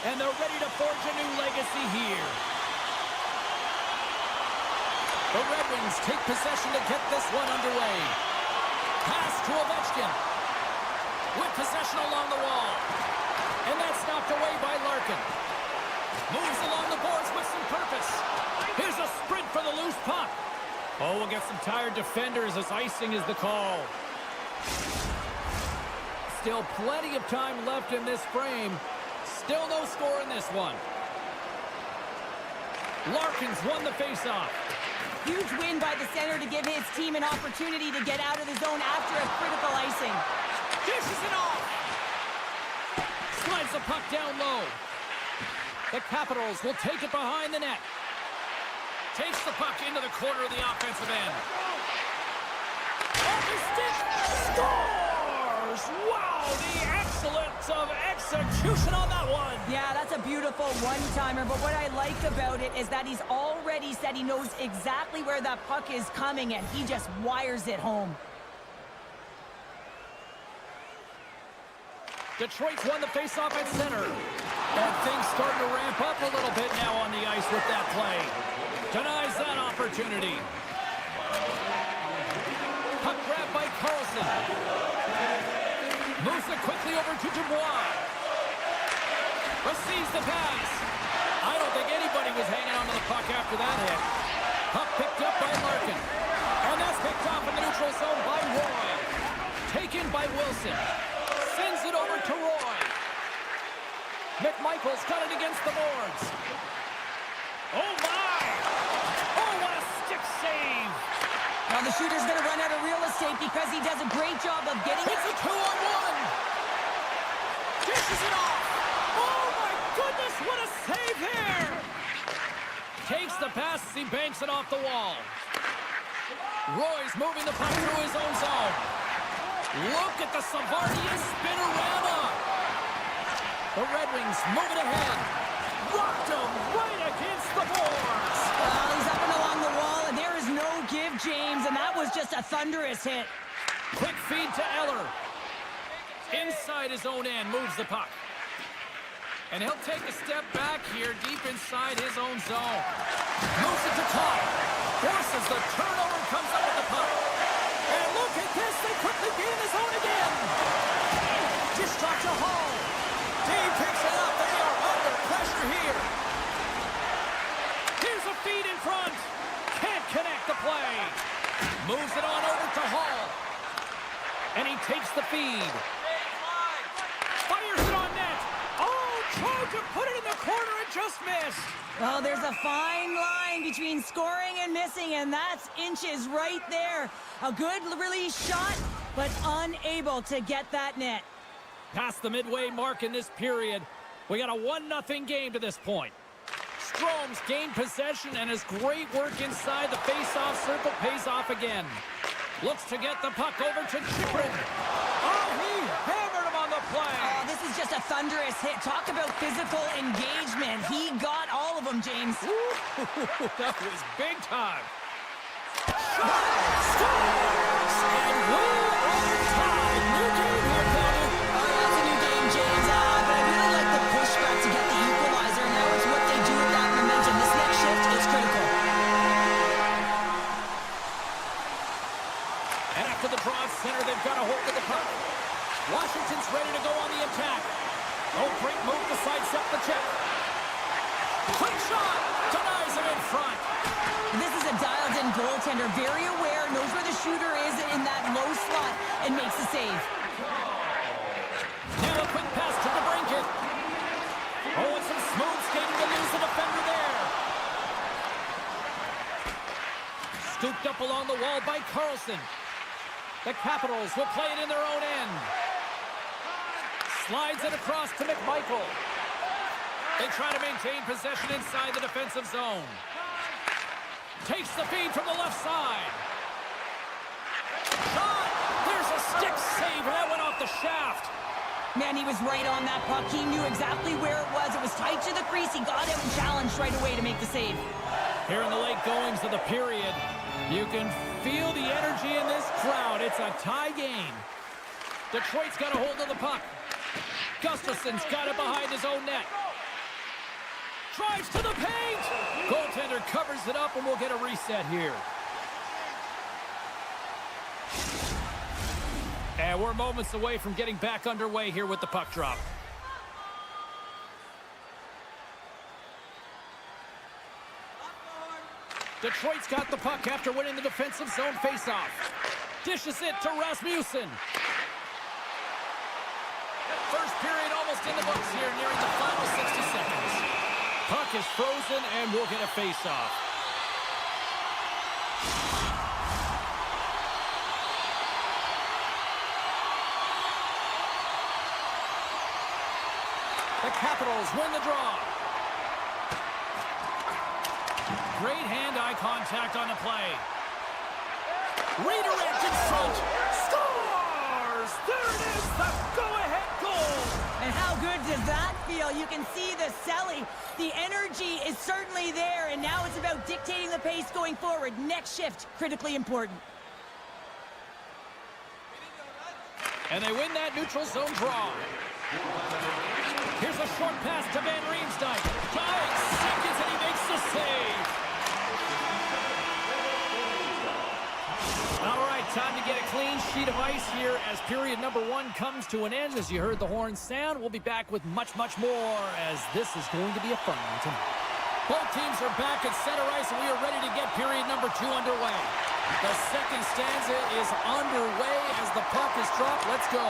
and they're ready to forge a new legacy here. The Red Wings take possession to get this one underway. Pass to Ovechkin. With possession along the wall. And that's knocked away by Larkin. Moves along the boards with some purpose. Here's a sprint for the loose puck. Oh, we'll get some tired defenders as icing is the call. Still plenty of time left in this frame. Still no score in this one. Larkin's won the faceoff. Huge win by the center to give his team an opportunity to get out of the zone after a critical icing. Dishes it off. Slides the puck down low. The Capitals will take it behind the net. Takes the puck into the corner of the offensive end. Off his stick. Scores! shoulders. Wow, the excellence of execution on that one. Yeah, that's a beautiful one-timer, but what I like about it is that he's already said he knows exactly where that puck is coming, and he just wires it home. Detroit's won the faceoff at center. And things starting to ramp up a little bit now on the ice with that play. Denies that opportunity. Puck grab by Carlson. Moves it quickly over to Dubois. Receives the pass. I don't think anybody was hanging on to the puck after that hit. Puck picked up by Larkin. And that's picked off in the neutral zone by Roy. Taken by Wilson. Sends it over to Roy. McMichael's got it against the boards. Oh, my! Oh, what a stick save! Now the shooter's going to run out of real estate because he does a great job of getting it. It's a 2-on-1! Dishes it off! Oh, my goodness, what a save here! Takes the pass as he banks it off the wall. Roy's moving the puck through his own zone. Look at the Savardia spinorama! The Red Wings move it ahead. Rocked him right against the boards. Well, he's up and along the wall, and there is no give, James, and that was just a thunderous hit. Quick feed to Eller. Inside his own end, moves the puck. And he'll take a step back here, deep inside his own zone. Moves it to top. Forces the turnover, comes up with the puck. And look at this, they quickly be in the zone again. Dish shot to Hall. Dave picks it up. They are under pressure here. Here's a feed in front. Can't connect the play. Moves it on over to Hall. And he takes the feed. Fires it on net. Oh, tried to put it in the corner and just missed. Well, there's a fine line between scoring and missing, and that's inches right there. A good release shot, but unable to get that net. Past the midway mark in this period, we got a 1-0 game to this point. Strome's gained possession, and his great work inside the face-off circle pays off again. Looks to get the puck over to Chikrin. Oh, he hammered him on the play. Oh, this is just a thunderous hit. Talk about physical engagement. He got all of them, James. Ooh, that was big time. Shot! Scores! And we're on time. New game here, Kelly. It's a new game, James, but I really like the pushback to get the equalizer. Now it's what they do with that momentum. This next shift is critical. And after the draw at center, they've got a hold of the puck. Washington's ready to go on the attack. Oh, great move to sidestep the check. Quick shot! Denies him in front. This is a dialed-in goaltender, very aware, knows where the shooter is in that low slot, and makes the save. Now a quick pass to the Brinket. Oh, and some smooth skating to lose the defender there. Scooped up along the wall by Carlson. The Capitals will play it in their own end. Slides it across to McMichael. They try to maintain possession inside the defensive zone. Takes the feed from the left side. Shot! There's a stick save, and that went off the shaft. Man, he was right on that puck. He knew exactly where it was. It was tight to the crease. He got out and challenged right away to make the save. Here in the late goings of the period, you can feel the energy in this crowd. It's a tie game. Detroit's got a hold of the puck. Gustafson's got it behind his own net. Drives to the paint. Goaltender covers it up, and we'll get a reset here. And we're moments away from getting back underway here with the puck drop. Detroit's got the puck after winning the defensive zone faceoff. Dishes it to Rasmussen. First period almost in the books here, nearing the final 60 seconds. Puck is frozen, and we'll get a faceoff. The Capitals win the draw. Great hand-eye contact on the play. Redirect in front. Scores! scores! There it is, the go-ahead goal! And how good does that feel? You can see the selling. The energy is certainly there, and now it's about dictating the pace going forward. Next shift, critically important. And they win that neutral zone draw. Here's a short pass to Van Riemsdyk. Giant seconds, and he makes the save. All right, time to get a clean sheet of ice here as period number 1 comes to an end. As you heard the horn sound, we'll be back with much, much more as this is going to be a fun one tonight. Both teams are back at center ice, and we are ready to get period number 2 underway. The second stanza is underway as the puck is dropped. Let's go.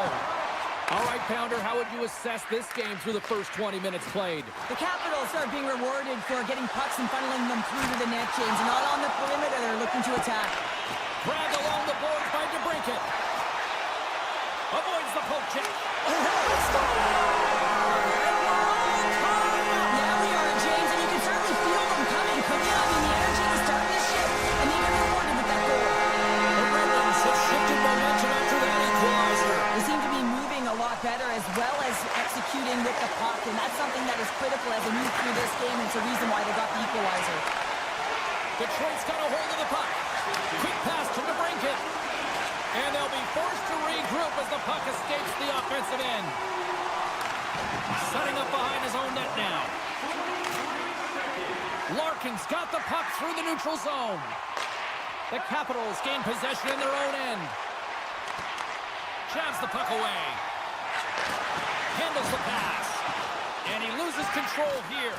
All right, Pounder, how would you assess this game through the first 20 minutes played? The Capitals are being rewarded for getting pucks and funneling them through to the net, James. Not on the perimeter, they're looking to attack. Grabbed along the boards by DeBrincat. Avoids the poke check. Now we are, James, and you can certainly feel them coming on in the energy to start this shift, and they've been rewarded with that goal. The Red Wings have shifted momentum after that equalizer. They seem to be moving a lot better as well as executing with the puck, and that's something that is critical as they move through this game, and it's a reason why they got the equalizer. Detroit's got a hold of the puck. Quick pass to DeBrincat. And they'll be forced to regroup as the puck escapes the offensive end. Setting up behind his own net now. Larkin's got the puck through the neutral zone. The Capitals gain possession in their own end. Jabs the puck away. Handles the pass. And he loses control here.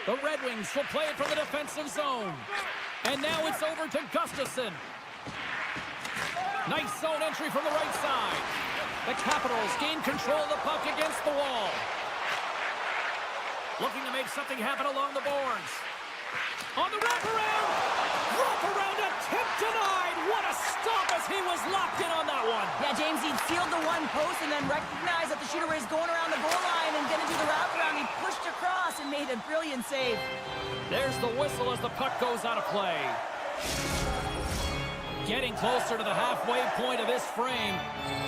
The Red Wings will play it from the defensive zone. And now it's over to Gustafsson. Nice zone entry from the right side. The Capitals gain control of the puck against the wall. Looking to make something happen along the boards. On the wraparound. Wraparound attempt denied. What a stop as he was locked in on that one. Yeah, James, he'd sealed the one post and then recognized that the shooter was going around the goal line and going to do the wraparound. He pushed across and made a brilliant save. There's the whistle as the puck goes out of play. Getting closer to the halfway point of this frame.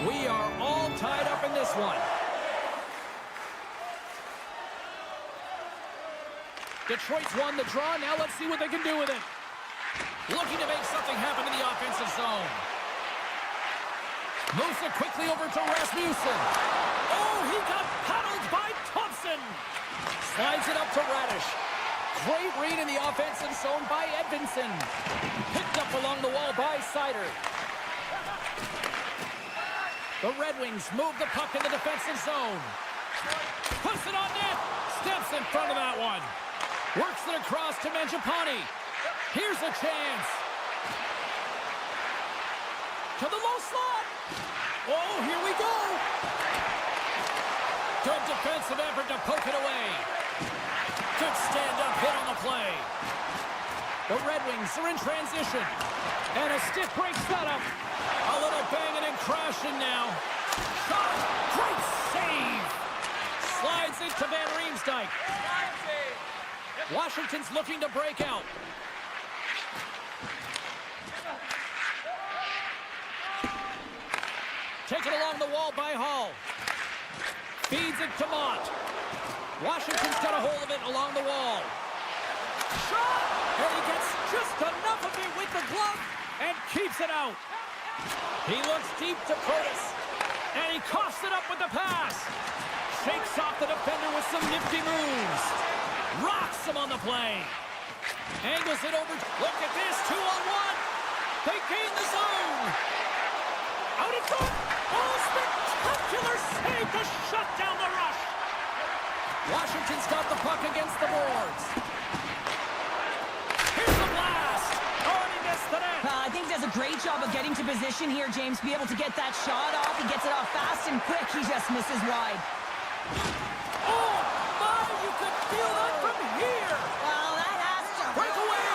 We are all tied up in this one. Detroit's won the draw. Now let's see what they can do with it. Looking to make something happen in the offensive zone. Moves it quickly over to Rasmussen. Oh, he got paddled by Thompson. Slides it up to Radish. Great read in the offensive zone by Edvinsson. Picked up along the wall by Seider. The Red Wings move the puck in the defensive zone. Puts it on net. Steps in front of that one. Works it across to Mangiapane. Here's a chance. To the low slot. Oh, here we go. Good defensive effort to poke it away. Good stand-up hit on the play. The Red Wings are in transition. And a stick breaks that up. A little banging and crashing now. Shot. Great save. Slides it to Van Riemsdyk. Washington's looking to break out. Taken along the wall by Hall. Feeds it to Mott. Washington's got a hold of it along the wall. Shot! And he gets just enough of it with the glove and keeps it out. He looks deep to Curtis. And he coughs it up with the pass. Shakes off the defender with some nifty moves. Rocks him on the play. Angles it over. Look at this. 2-on-1. They gain the zone. Out in front. Oh, spectacular save to shut down the rush. Washington's got the puck against the boards. Here's the blast. Oh, and he missed the net. I think he does a great job of getting to position here, James. Be able to get that shot off. He gets it off fast and quick. He just misses wide. Oh, my, you could feel that from here. Well, that has to Breakaway.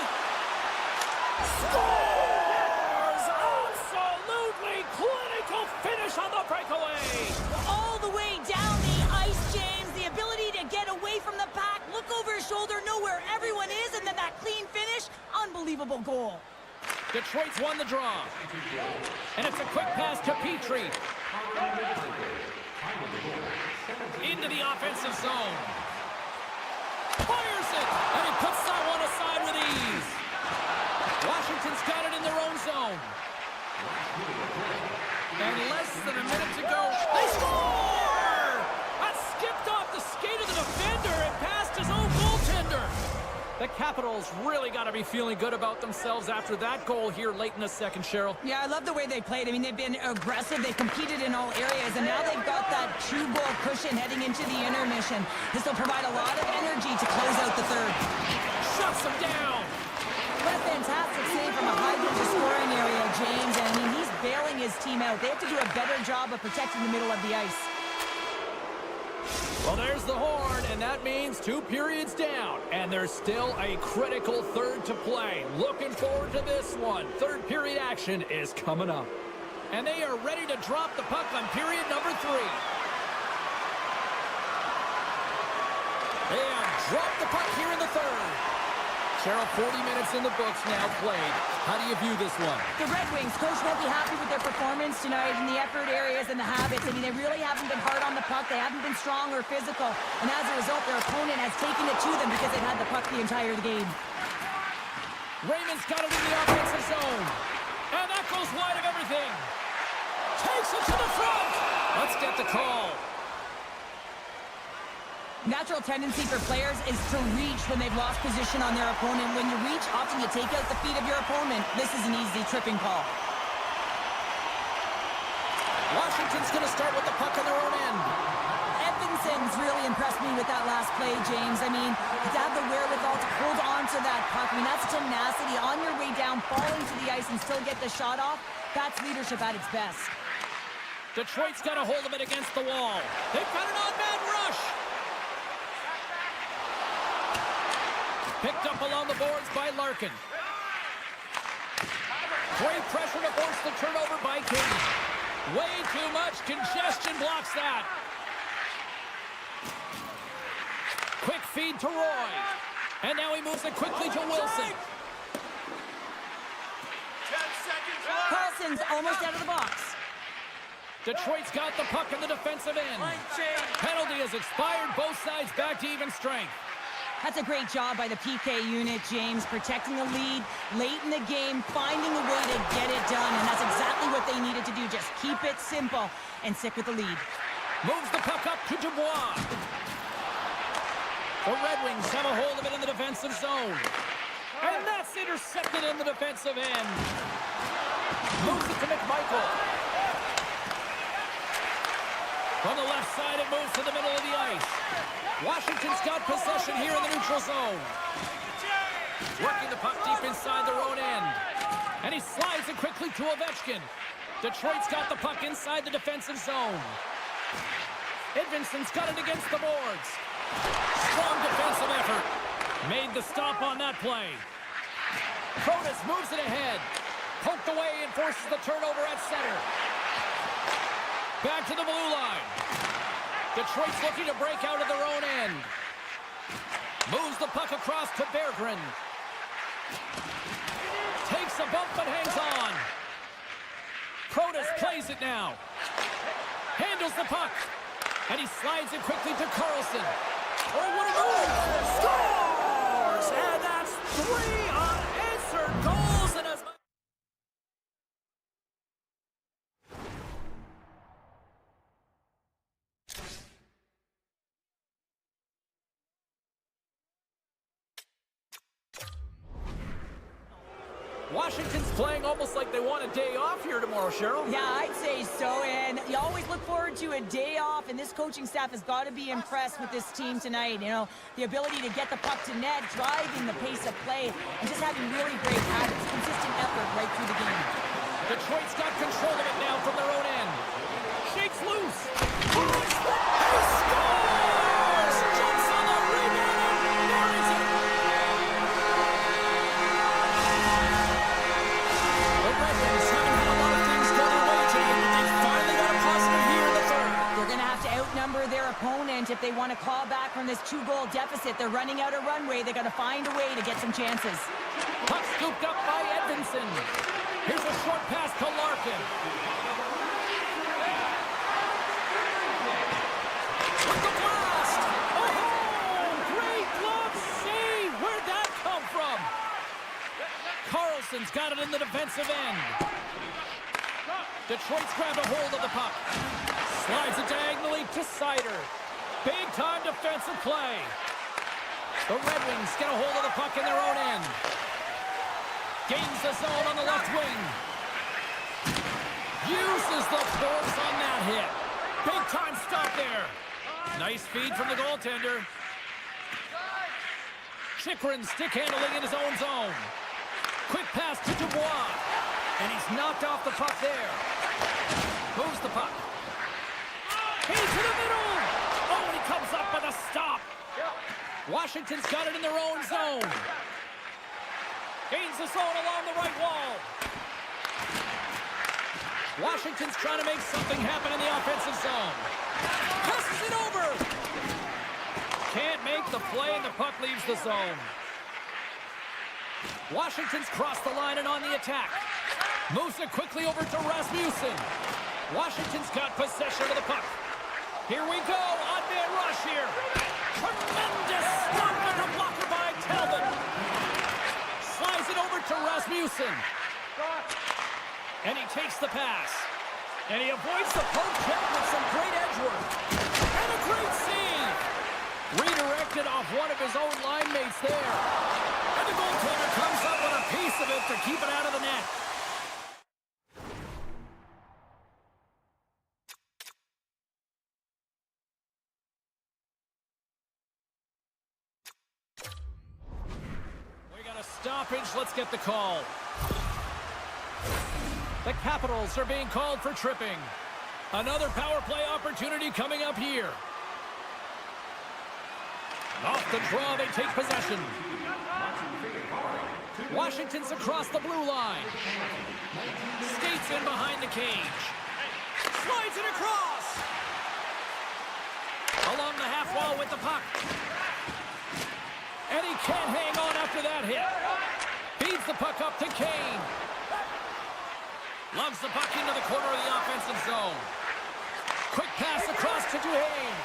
Scores! Absolutely clinical finish on the breakaway. all the way down the ice, James. The ability to get away from the pack, look over his shoulder, know where everyone is, and then that clean finish. unbelievable goal. Detroit's won the draw. And it's a quick pass to Petrie. Into the offensive zone. Fires it, and he puts that one aside with ease. Washington's got it in their own zone. And less than a minute to go. They score! That skipped off the skate of the defender and past his own goaltender. The Capitals really got to be feeling good about themselves after that goal here late in the second, Cheryl. Yeah, I love the way they played. I mean, they've been aggressive. They've competed in all areas, and now they've got that 2-goal cushion heading into the intermission. This will provide a lot of energy to close out the third. Shuts him down. What a fantastic save from a high-danger scoring area, James. And I mean, he's bailing his team out. They have to do a better job of protecting the middle of the ice. Well, there's the horn, and that means 2 periods down. And there's still a critical third to play. Looking forward to this one. Third period action is coming up. And they are ready to drop the puck on period number 3. They have dropped the puck here in the third. Cheryl, 40 minutes in the books now played. How do you view this one? The Red Wings, coach won't be happy with their performance tonight in the effort areas and the habits. I mean, they really haven't been hard on the puck. They haven't been strong or physical. And as a result, their opponent has taken it to them because they've had the puck the entire game. Raymond's got it in the offensive zone. And that goes wide of everything. Takes it to the front. Let's get the call. Natural tendency for players is to reach when they've lost position on their opponent. When you reach, often you take out the feet of your opponent. This is an easy tripping call. Washington's going to start with the puck on their own end. Edvinson's really impressed me with that last play, James. I mean, to have the wherewithal to hold on to that puck. I mean, that's tenacity on your way down, falling to the ice and still get the shot off. That's leadership at its best. Detroit's got a hold of it against the wall. They've got an on-man rush. Picked up along the boards by Larkin. Great pressure to force the turnover by King. Way too much congestion blocks that. Quick feed to Roy. And now he moves it quickly to Wilson. 10 seconds left. Carlson's almost out of the box. Detroit's got the puck in the defensive end. Penalty has expired. Both sides back to even strength. That's a great job by the PK unit, James, protecting the lead late in the game, finding a way to get it done, and that's exactly what they needed to do. Just keep it simple and stick with the lead. Moves the puck up to Dubois. The Red Wings have a hold of it in the defensive zone. And that's intercepted in the defensive end. Moves it to McMichael. From the left side, it moves to the middle of the ice. Washington's got possession here in the neutral zone. Working the puck deep inside their own end. And he slides it quickly to Ovechkin. Detroit's got the puck inside the defensive zone. Edvinson's got it against the boards. Strong defensive effort. Made the stop on that play. Protas moves it ahead. Poked away and forces the turnover at center. Back to the blue line. Detroit's looking to break out of their own end. Moves the puck across to Berggren. Takes a bump but hangs on. Protas plays it now. Handles the puck. And he slides it quickly to Carlson. Oh, what a move! Scores! And that's 3 unanswered goals in as much. Washington's playing almost like they want a day off here tomorrow, Cheryl. Yeah, I'd say so, and you always look forward to a day off, and this coaching staff has got to be impressed with this team tonight. You know, the ability to get the puck to net, driving the pace of play, and just having really great habits, consistent effort right through the game. Detroit's got control of it now from their own end. Shakes loose. He scores! Jumps on the rebound and buries it. The Red Wings haven't had a lot of things go their way today, but they finally got a positive here in the third. They're going to have to outnumber their opponent if they want to claw back from this 2-goal deficit. They're running out of runway. They got to find a way to get some chances. Puck scooped up by Edmondson. Here's a short pass to Larkin. With the blast! Oh, great glove save! Where'd that come from? Carlson's got it in the defensive end. Detroit's grabbed a hold of the puck. Slides it diagonally to Sider. Big-time defensive play. The Red Wings get a hold of the puck in their own end. Gains the zone on the left wing. Uses the force on that hit. Big-time stop there. Nice feed from the goaltender. Chychrun stick handling in his own zone. Quick pass to Dubois. And he's knocked off the puck there. Moves the puck. Into the middle. Oh, and he comes up with a stop. Washington's got it in their own zone. Gains the zone along the right wall. Washington's trying to make something happen in the offensive zone. Passes it over. Can't make the play, and the puck leaves the zone. Washington's crossed the line and on the attack. Moves it quickly over to Rasmussen. Washington's got possession of the puck. Here we go. Odd-man rush here. Tremendous stop with the blocker by Talbot. Slides it over to Rasmussen. And he takes the pass. And he avoids the poke check with some great edge work. And a great save. Redirected off one of his own line mates there. And the goaltender comes up with a piece of it to keep it out of the net. We got a stoppage. Let's get the call. The Capitals are being called for tripping. Another power play opportunity coming up here. Off the draw, they take possession. Washington's across the blue line. Skates in behind the cage. Slides it across. Along the half wall with the puck. And he can't hang on after that hit. Feeds the puck up to Kane. Loves the puck into the corner of the offensive zone. Quick pass across to Duhaime.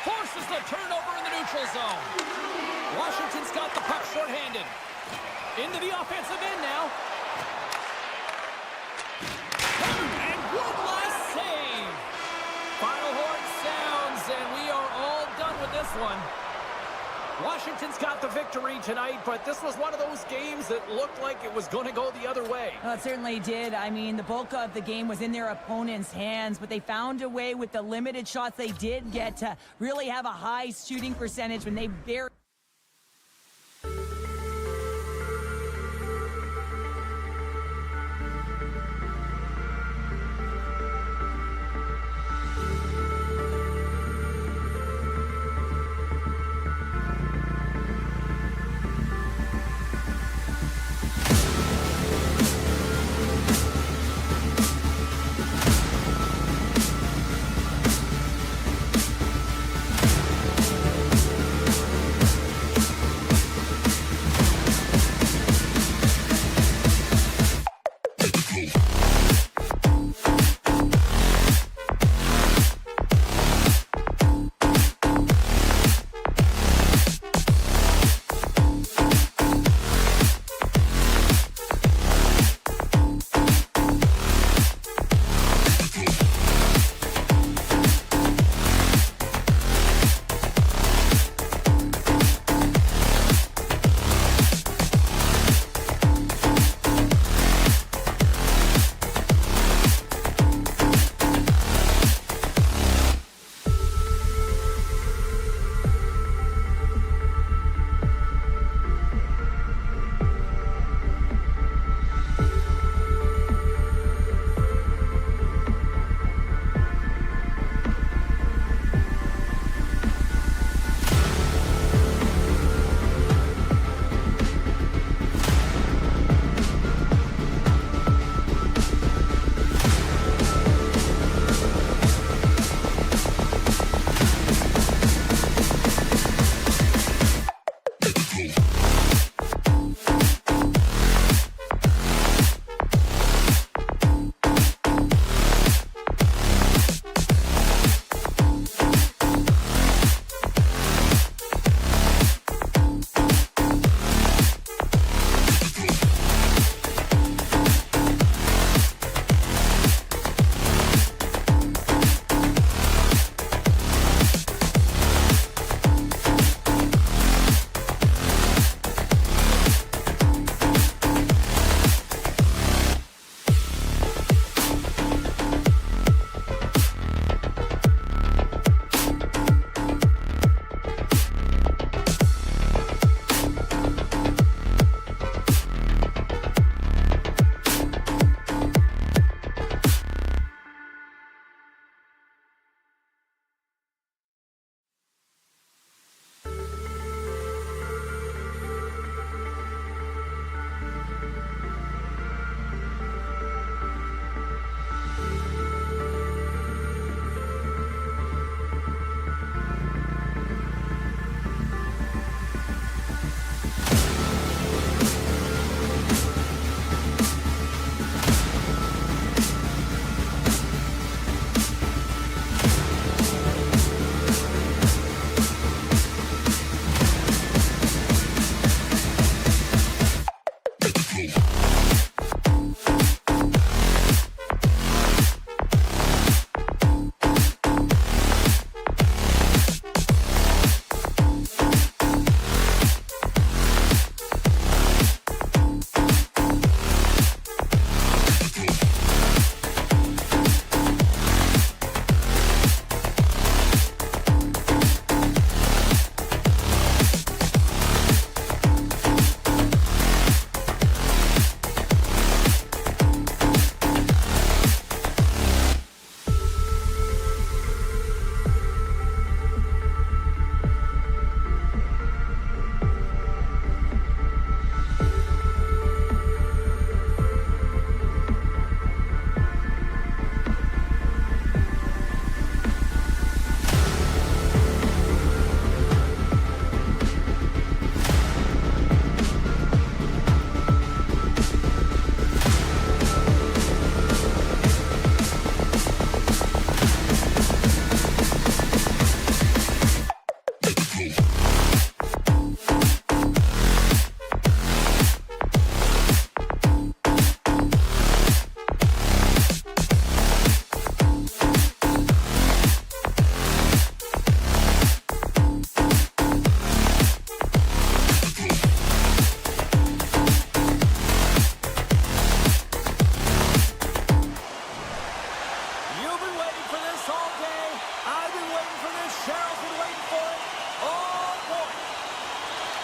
Forces the turnover in the neutral zone. Washington's got the puck shorthanded. Into the offensive end now. And one last save. Final horn sounds, and we are all done with this one. Washington's got the victory tonight, but this was one of those games that looked like it was going to go the other way. Well, it certainly did. I mean, the bulk of the game was in their opponent's hands, but they found a way with the limited shots they did get to really have a high shooting percentage when they barely...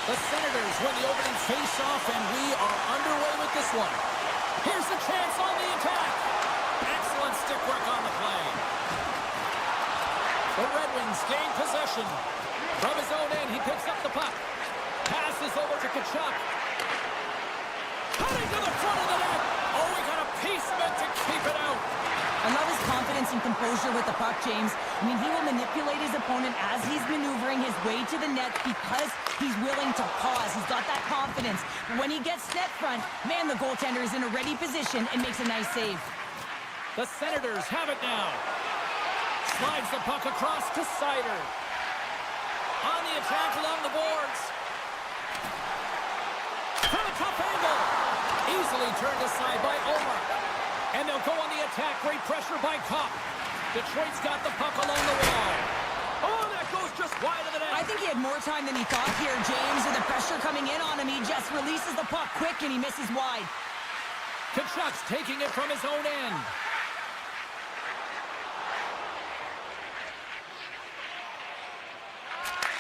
The Senators win the opening face-off, and we are underway with this one. Here's the chance on the attack. Excellent stick work on the play. The Red Wings gain possession. From his own end, he picks up the puck. Passes over to Tkachuk. Cutting to the front of the net. Oh, we got a piece of it to keep it out. I love his confidence and composure with the puck, James. I mean, he will manipulate his opponent as he's maneuvering his way to the net because he's willing to pause. He's got that confidence. But when he gets net front, man, the goaltender is in a ready position and makes a nice save. The Senators have it now. Slides the puck across to Sider. On the attack along the boards. From a tough angle. Easily turned aside by Omar. And they'll go on the attack. Great pressure by Kopp. Detroit's got the puck along the wall. Oh, that goes just wide of the net. I think he had more time than he thought here, James. With the pressure coming in on him, he just releases the puck quick and he misses wide. Tkachuk's taking it from his own end.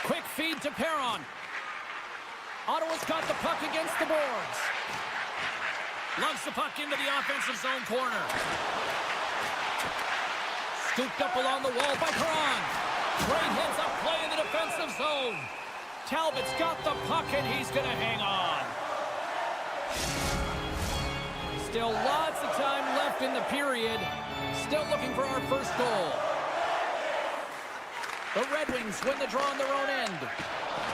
Quick feed to Perron. Ottawa's got the puck against the boards. Lugs the puck into the offensive zone corner. Scooped up along the wall by Perron. Great heads up play in the defensive zone. Talbot's got the puck and he's going to hang on. Still lots of time left in the period. Still looking for our first goal. The Red Wings win the draw on their own end.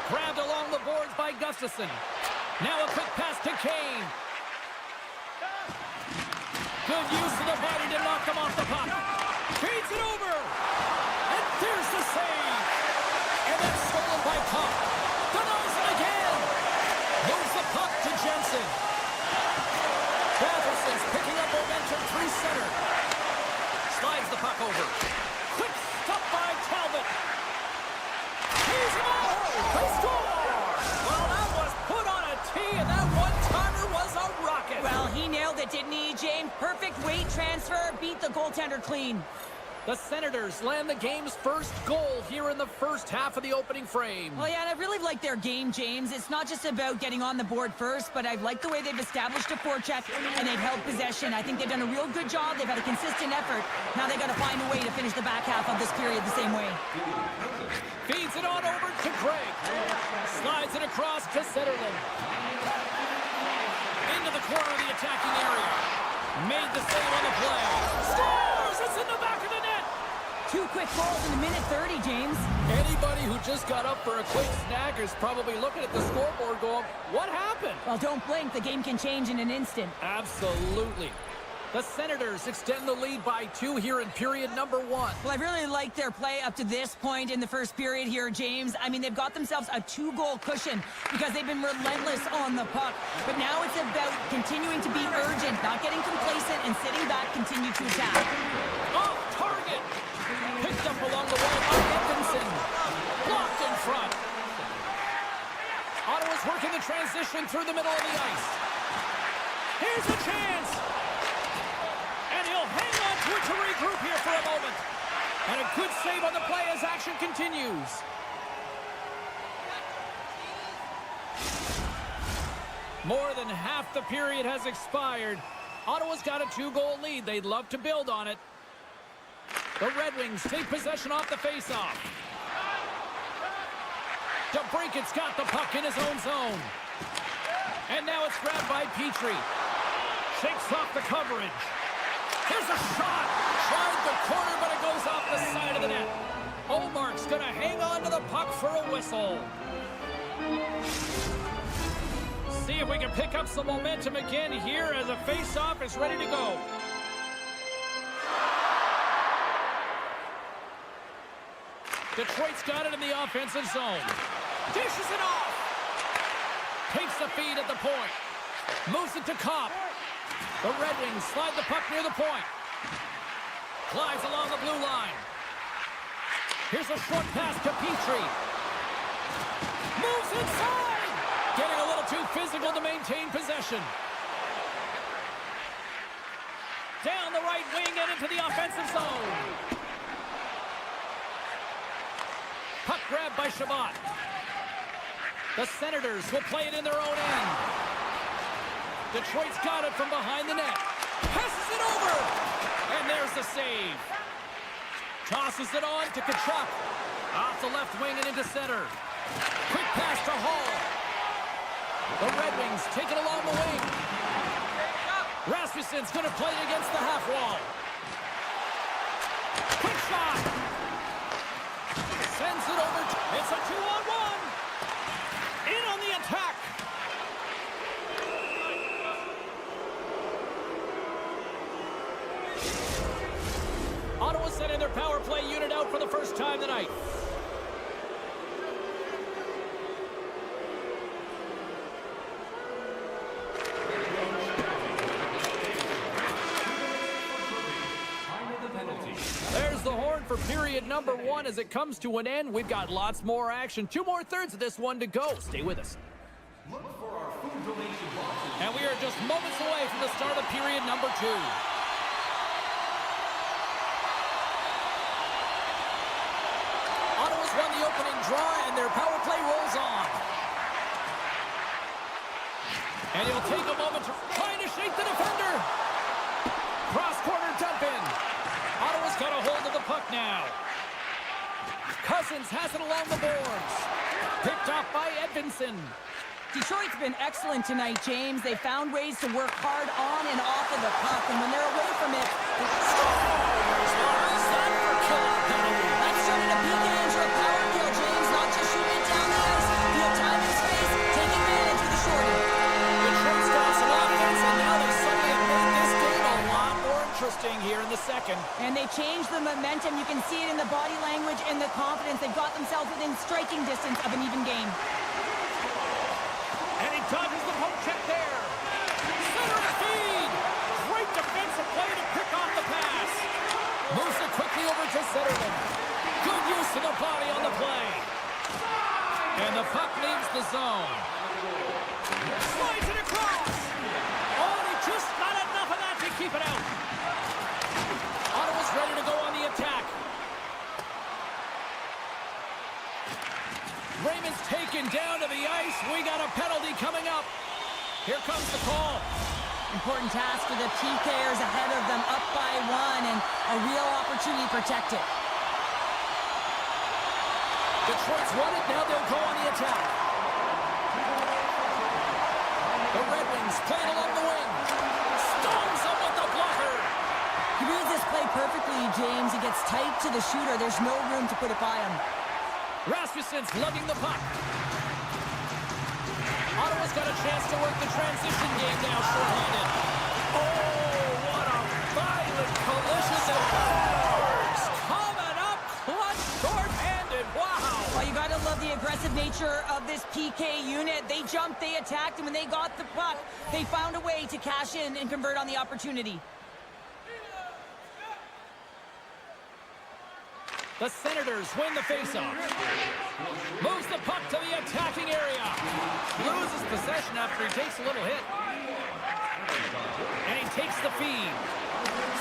Grabbed along the boards by Gustafsson. Now a quick pass to Kane. Good use of the body to knock him off the puck. Feeds it over. And there's the save. And that's stolen by Kopp. Denies it again. Moves the puck to Jensen. Batterson's picking up momentum through center. Slides the puck over. Quick stop by Talbot. He's out. They score. Well, that was put on a tee, and that one-timer was a rocket. Well, he nailed it, didn't he, James? Perfect weight transfer, beat the goaltender clean. The Senators land the game's first goal here in the first half of the opening frame. Well, yeah, and I really like their game, James. It's not just about getting on the board first, but I like the way they've established a forecheck and they've held possession. I think they've done a real good job. They've had a consistent effort. Now they've got to find a way to finish the back half of this period the same way. Feeds it on over to Craig. Slides it across to Zetterlund. Into the corner of the attacking area. Made the save on the play. Scores! It's in the back of the net! 2 quick goals in a minute 30, James. Anybody who just got up for a quick snack is probably looking at the scoreboard going, what happened? Well, don't blink. The game can change in an instant. Absolutely. The Senators extend the lead by 2 here in period number 1. Well, I really like their play up to this point in the first period here, James. I mean, they've got themselves a 2-goal cushion because they've been relentless on the puck. But now it's about continuing to be urgent, not getting complacent, and sitting back, continue to attack. Off target. Picked up along the wall by Edmondson. Blocked in front. Ottawa's working the transition through the middle of the ice. Here's a chance. And he'll hang on to it to regroup here for a moment. And a good save on the play as action continues. More than half the period has expired. Ottawa's got a 2-goal lead. They'd love to build on it. The Red Wings take possession off the faceoff. DeBrinket's got the puck in his own zone. And now it's grabbed by Petrie. Shakes off the coverage. Here's a shot. Tried the corner, but it goes off the side of the net. Omark's going to hang on to the puck for a whistle. See if we can pick up some momentum again here as a face-off is ready to go. Detroit's got it in the offensive zone. Dishes it off. Takes the feed at the point. Moves it to Kopp. The Red Wings slide the puck near the point. Glides along the blue line. Here's a short pass to Petrie. Moves inside. Getting a little too physical to maintain possession. Down the right wing and into the offensive zone. Puck grab by Shabbat. The Senators will play it in their own end. Detroit's got it from behind the net. Passes it over. And there's the save. Tosses it on to Tkachuk. Off the left wing and into center. Quick pass to Hall. The Red Wings take it along the wing. Rasmussen's going to play it against the half wall. Quick shot. Sends it over. It's a 2-on-1. In on the attack. Ottawa sending their power play unit out for the first time tonight. There's the horn for period number 1 as it comes to an end. We've got lots more action. 2 more thirds of this one to go. Stay with us. Look for our food donation boxes. And we are just moments away from the start of period number 2. Ottawa's won the opening draw, and their power play rolls on. And he'll take a moment to trying to shake the defender. Cross-corner dump in. Ottawa's got a hold of the puck now. Cousins has it along the boards. Picked off by Edvinsson. Detroit's been excellent tonight, James. They found ways to work hard on and off of the puck, and when they're away from it, that's turning a PK into a power kill, James. Not just shooting it down the ice. You have time and space. Take advantage of the shorty. Detroit's got some offense, and now they suddenly have made this game a lot more interesting here in the second. And they changed the momentum. You can see it in the body language and the confidence. They've got themselves within striking distance of an even game. And he dodges the poke check there. Center feed. Great defensive play to pick off the pass. Moves it quickly over to Zetterman. Good use of the body on the play. And the puck leaves the zone. Slides it across. Oh, and he just got enough of that to keep it out. Ottawa's ready to go on the attack. Raymond's taken down to the ice. We got a penalty coming up. Here comes the call. Important task for the PKers ahead of them, up by 1, and a real opportunity to protect it. Detroit's won it. Now they'll go on the attack. The Red Wings playing along the wing. Stones him with the blocker. He reads this play perfectly, James. He gets tight to the shooter. There's no room to put it by him. Rasmussen's lugging the puck. Ottawa's got a chance to work the transition game now, short-handed. Oh, what a violent collision. The Warriors coming up clutch short-handed. Wow. Well, you got to love the aggressive nature of this PK unit. They jumped, they attacked, and when they got the puck, they found a way to cash in and convert on the opportunity. The Senators win the faceoff. Moves the puck to the attacking area. Loses possession after he takes a little hit. And he takes the feed.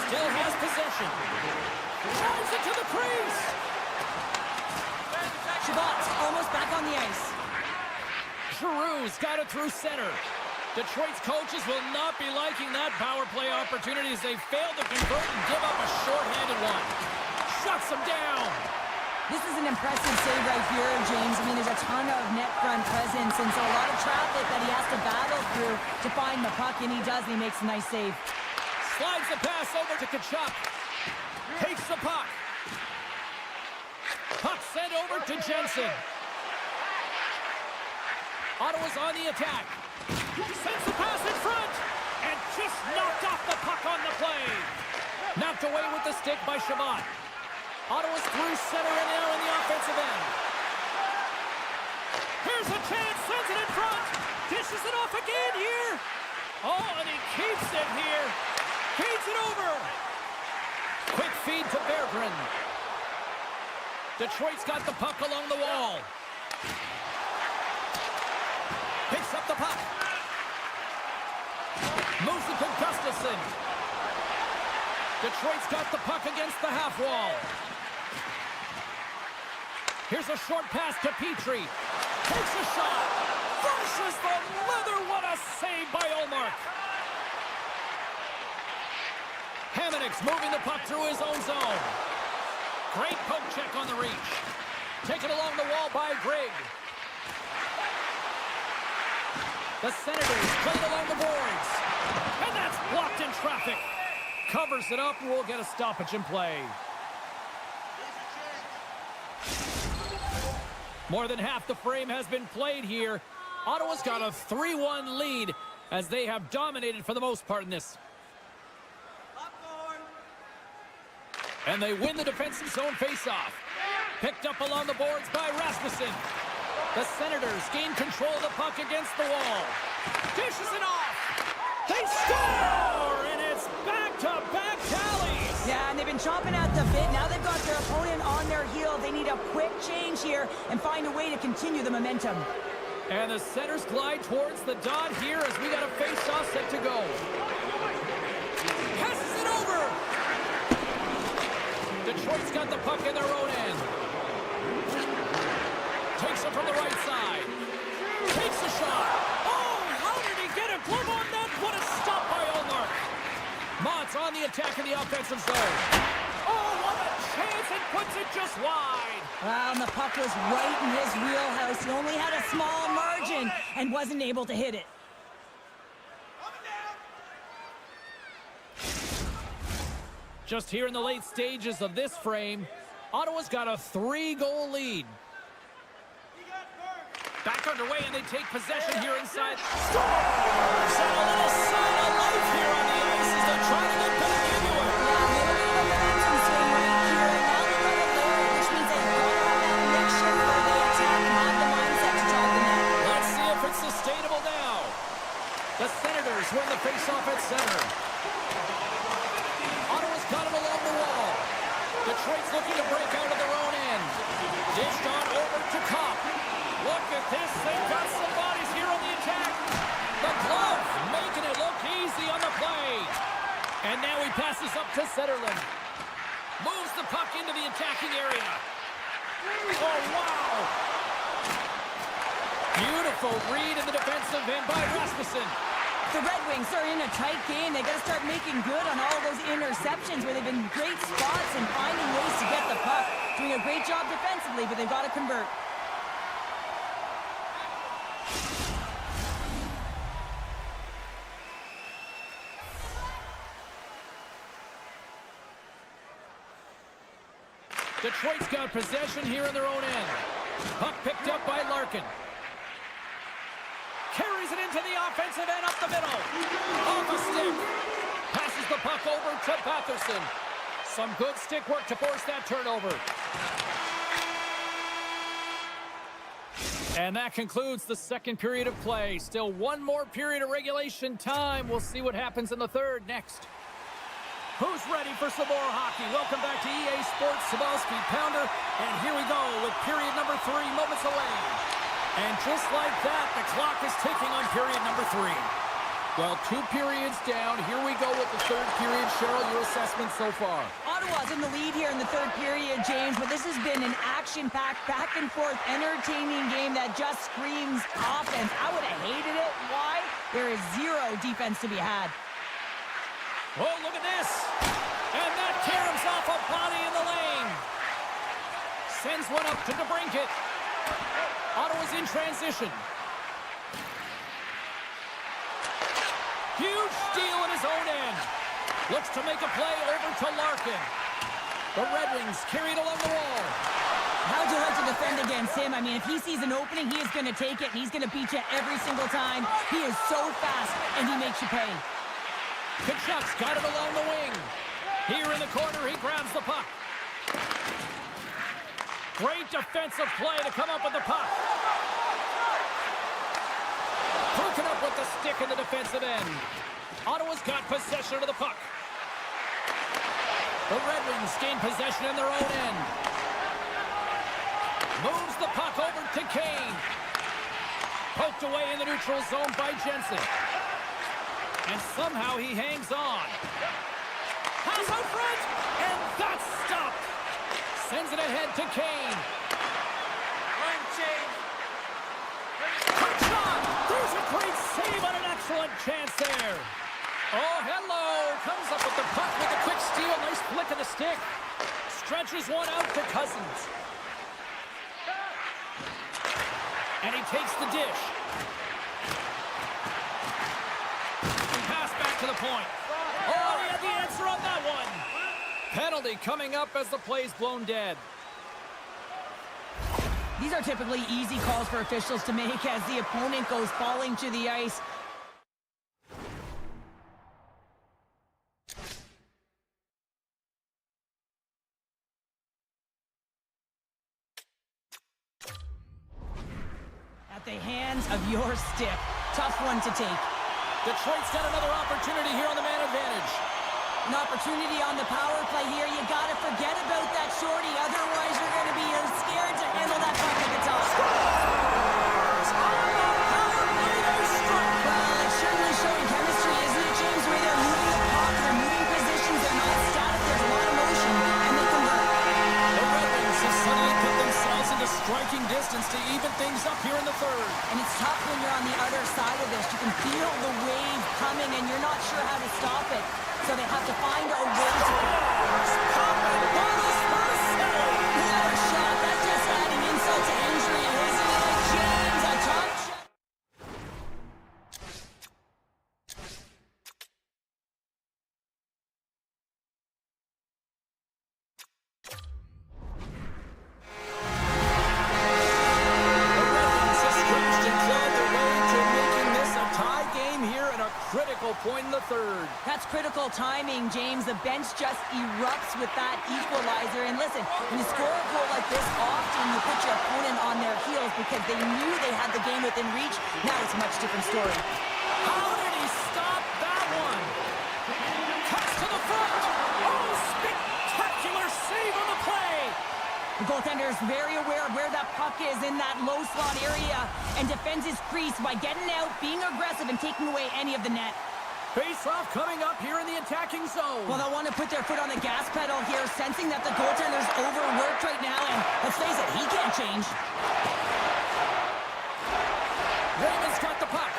Still has possession. Drives it to the crease. Shabbat's almost back on the ice. Giroux's got it through center. Detroit's coaches will not be liking that power play opportunity as they fail to convert and give up a short-handed one. Shuts him down. This is an impressive save right here, James. I mean, there's a ton of net front presence, and so a lot of traffic that he has to battle through to find the puck, and he does, and he makes a nice save. Slides the pass over to Tkachuk. Takes the puck. Puck sent over to Jensen. Ottawa's on the attack. Sends the pass in front. And just knocked off the puck on the play. Knocked away with the stick by Shabbat. Ottawa's through center and now in the offensive end. Here's a chance. Sends it in front. Dishes it off again here. Oh, and he keeps it here. Feeds it over. Quick feed to Berggren. Detroit's got the puck along the wall. Picks up the puck. Moves it to Gustafsson. Detroit's got the puck against the half wall. Here's a short pass to Petrie. Takes a shot. Hamannik's moving the puck through his own zone. Great poke check on the reach. Taken along the wall by Grigg. The Senators played along the boards. And that's blocked in traffic. Covers it up, and we'll get a stoppage in play. More than half the frame has been played here. Ottawa's got a 3-1 lead as they have dominated for the most part in this. And they win the defensive zone faceoff. Picked up along the boards by Rasmussen. The Senators gain control of the puck against the wall. Dishes it off. They score! And it's back-to-back tallies. Yeah, and they've been chomping at the bit. Now they've got their opponent on their heel. They need a quick change here and find a way to continue the momentum. And the Senators glide towards the dot here as we got a face-off set to go. Passes it over. Detroit's got the puck in their own end. Takes it from the right side. Takes a shot. Oh, how did he get a glove on that? What a stop by Ullmark. Mott's on the attack in the offensive zone. Oh, what a chance. It puts it just wide. Wow, and the puck was right in his wheelhouse. He only had a small margin and wasn't able to hit it. Just here in the late stages of this frame, Ottawa's got a 3-goal lead. Back underway, and they take possession here inside. Scores! And a little sign of life here on the ice as they try to get back into it. Momentum swing right here. Now they're on the board, which means they've got that next shift where they attack and have the mindset to try the net. Let's see if it's sustainable now. The Senators win the faceoff at center. Ottawa's got him along the wall. Detroit's looking to break out of their own end. Dished on over to Kopp. Look at this. They've got some bodies here on the attack. The glove making it look easy on the play. And now he passes up to Zetterlund. Moves the puck into the attacking area. Oh, wow. Beautiful read in the defensive end by Rasmussen. The Red Wings are in a tight game. They got to start making good on all those interceptions where they've been great spots and finding ways to get the puck. Doing a great job defensively, but they've got to convert. Detroit's got possession here in their own end. Puck picked up by Larkin. Carries it into the offensive end up the middle. Off a stick. Passes the puck over to Batherson. Some good stick work to force that turnover. And that concludes the second period of play. Still one more period of regulation time. We'll see what happens in the third next. Who's ready for some more hockey? Welcome back to EA Sports Sabalski Pounder. And here we go with period number 3 moments away. And just like that, the clock is ticking on period number 3. Well, 2 periods down. Here we go with the third period. Cheryl, your assessment so far? Ottawa's in the lead here in the third period, James, but this has been an action-packed, back-and-forth, entertaining game that just screams offense. I would have hated it. Why? There is zero defense to be had. Oh, look at this. And that tears off a body in the lane. Sends one up to DeBrincat. Ottawa's in transition. Huge steal in his own end. Looks to make a play over to Larkin. The Red Wings carried along the wall. How'd you like to defend against him? I mean, if he sees an opening, he is going to take it, and he's going to beat you every single time. He is so fast, and he makes you pay. Kachuk's got it along the wing. Here in the corner, he grabs the puck. Great defensive play to come up with the puck. Hooking up with the stick in the defensive end. Ottawa's got possession of the puck. The Red Wings gain possession in their own end. Moves the puck over to Kane. Poked away in the neutral zone by Jensen. And somehow he hangs on. Pass out front, and that's stopped. Sends it ahead to Kane. Line change. Quick shot. There's a great save on an excellent chance there. Oh, hello. Comes up with the puck with a quick steal. Nice flick of the stick. Stretches one out to Cousins. And he takes the dish. And pass back to the point. Oh, he had the answer on that one. Penalty coming up as the play's blown dead. These are typically easy calls for officials to make as the opponent goes falling to the ice. At the hands of your stick. Tough one to take. Detroit's got another opportunity here on the man advantage. An opportunity on the power play here. You got to forget about that shorty. Otherwise, you're going to be scared to handle that puck at the top. Well, it's certainly showing chemistry, isn't it, James? Where they're moving the puck, they're moving positions, they're not static, there's a lot of motion, and they convert. The Red Wings have suddenly put themselves into striking distance to even things up here in the third. And it's tough when you're on the other side of this. You can feel the wave coming, and you're not sure how to stop it. So they have to find a way to... Another shot. That's just adding insult to injury, isn't it, James? A top shot. The Red Wings have scratched and clawed their way to making this a tie game here in a critical point in the third. That's critical timing, James. The bench just erupts with that equalizer. And listen, when you score a goal like this, often you put your opponent on their heels because they knew they had the game within reach. Now it's a much different story. How did he stop that one? Cuts to the front. Oh, spectacular save on the play. The goaltender is very aware of where that puck is in that low slot area and defends his crease by getting out, being aggressive, and taking away any of the net. Face-off coming up here in the attacking zone. Well, they'll want to put their foot on the gas pedal here, sensing that the goaltender's overworked right now, and let's face it, he can't change. Raymond's got the puck.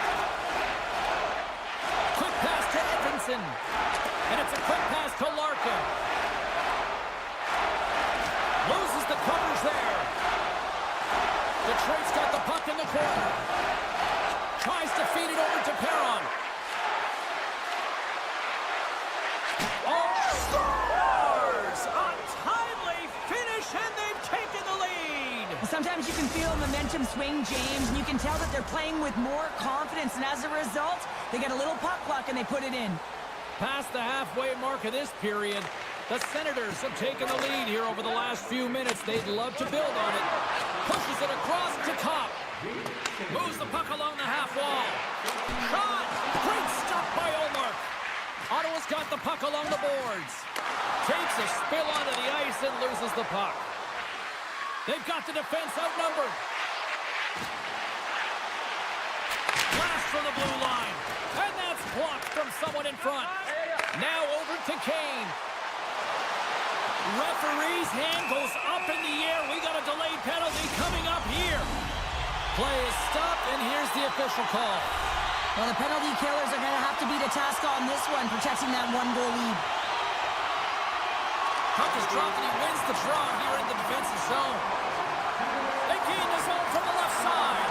Quick pass to Edmondson. And it's a quick pass to Larkin. Loses the coverage there. Detroit's got the puck in the corner. Tries to feed it over to Perron. Scores! A timely finish, and they've taken the lead. Sometimes you can feel momentum swing, James, and you can tell that they're playing with more confidence, and as a result, they get a little puck luck and they put it in. Past the halfway mark of this period, the Senators have taken the lead here over the last few minutes. They'd love to build on it. Pushes it across to Kopp. Moves the puck along the half wall. Shot! Great stop by Olmark. Ottawa's got the puck along the boards. Takes a spill onto the ice and loses the puck. They've got the defense outnumbered. Blast from the blue line. And that's blocked from someone in front. Now over to Kane. Referee's hand goes up in the air. We got a delayed penalty coming up here. Play is stopped, and here's the official call. Well, the penalty killers are going to have to beat a task on this one, protecting that one-goal lead. Puck is dropped, and he wins the draw here in the defensive zone. They gain the zone from the left side.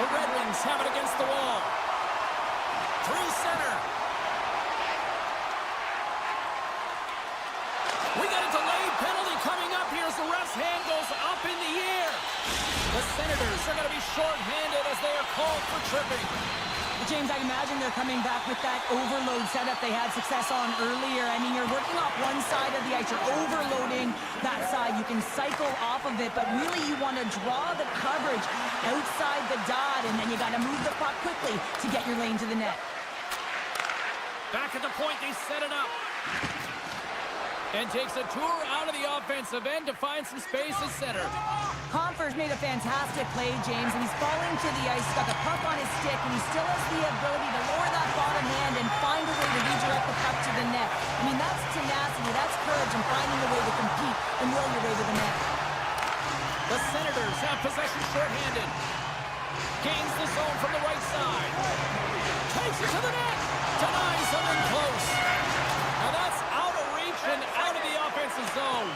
The Red Wings have it against the wall. Through center. We got a delayed penalty coming up here as the ref's hand goes up in the air. The Senators are going to be short-handed as they are called for tripping. Well, James, I imagine they're coming back with that overload setup they had success on earlier. I mean, you're working off one side of the ice. You're overloading that side. You can cycle off of it, but really you want to draw the coverage outside the dot, and then you got to move the puck quickly to get your lane to the net. Back at the point, they set it up. And takes a tour out of the offensive end to find some space at center. Compher's made a fantastic play, James, and he's falling to the ice. He's got the puck on his stick, and he still has the ability to lower that bottom hand and find a way to redirect the puck to the net. I mean, that's tenacity, that's courage, and finding a way to compete and will your way to the net. The Senators have possession shorthanded. Gains the zone from the right side. Takes it to the net. Denies him in close. Now that's out of reach and out of the offensive zone.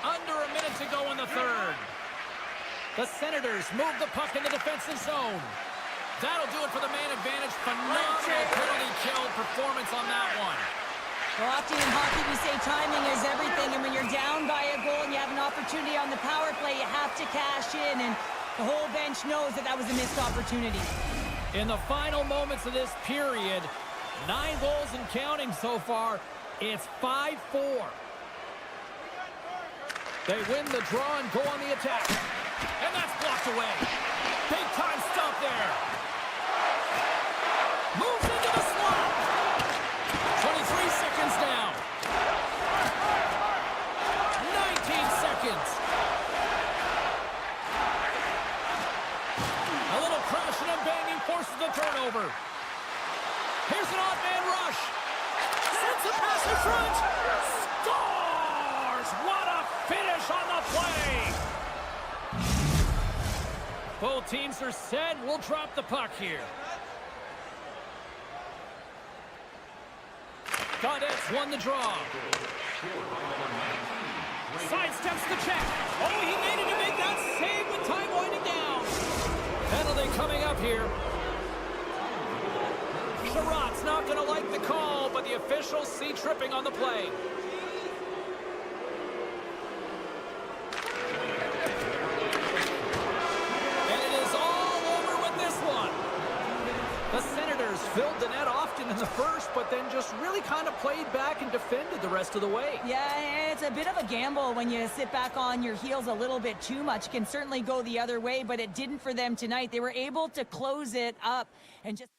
Under a minute to go in the third. The Senators move the puck in the defensive zone. That'll do it for the man advantage. Phenomenal penalty kill performance on that one. Well, often in hockey we say timing is everything, and when you're down by a goal and you have an opportunity on the power play, you have to cash in, and the whole bench knows that that was a missed opportunity. In the final moments of this period, 9 goals and counting so far. It's 5-4. They win the draw and go on the attack. And that's blocked away. Big time stop there. Moves into the slot. 23 seconds now. 19 seconds. A little crashing and banging forces the turnover. Here's an odd man rush. Sends a pass in front. Scores! What a finish on the play. Both teams are set. We'll drop the puck here. Cadets won the draw. Sidesteps the check. Oh, he needed to make that save with time winding down. Penalty coming up here. Sherratt's not going to like the call, but the officials see tripping on the play. And it is all over with this one. The Senators filled the net often in the first, but then just really kind of played back and defended the rest of the way. Yeah, it's a bit of a gamble when you sit back on your heels a little bit too much. It can certainly go the other way, but it didn't for them tonight. They were able to close it up and just...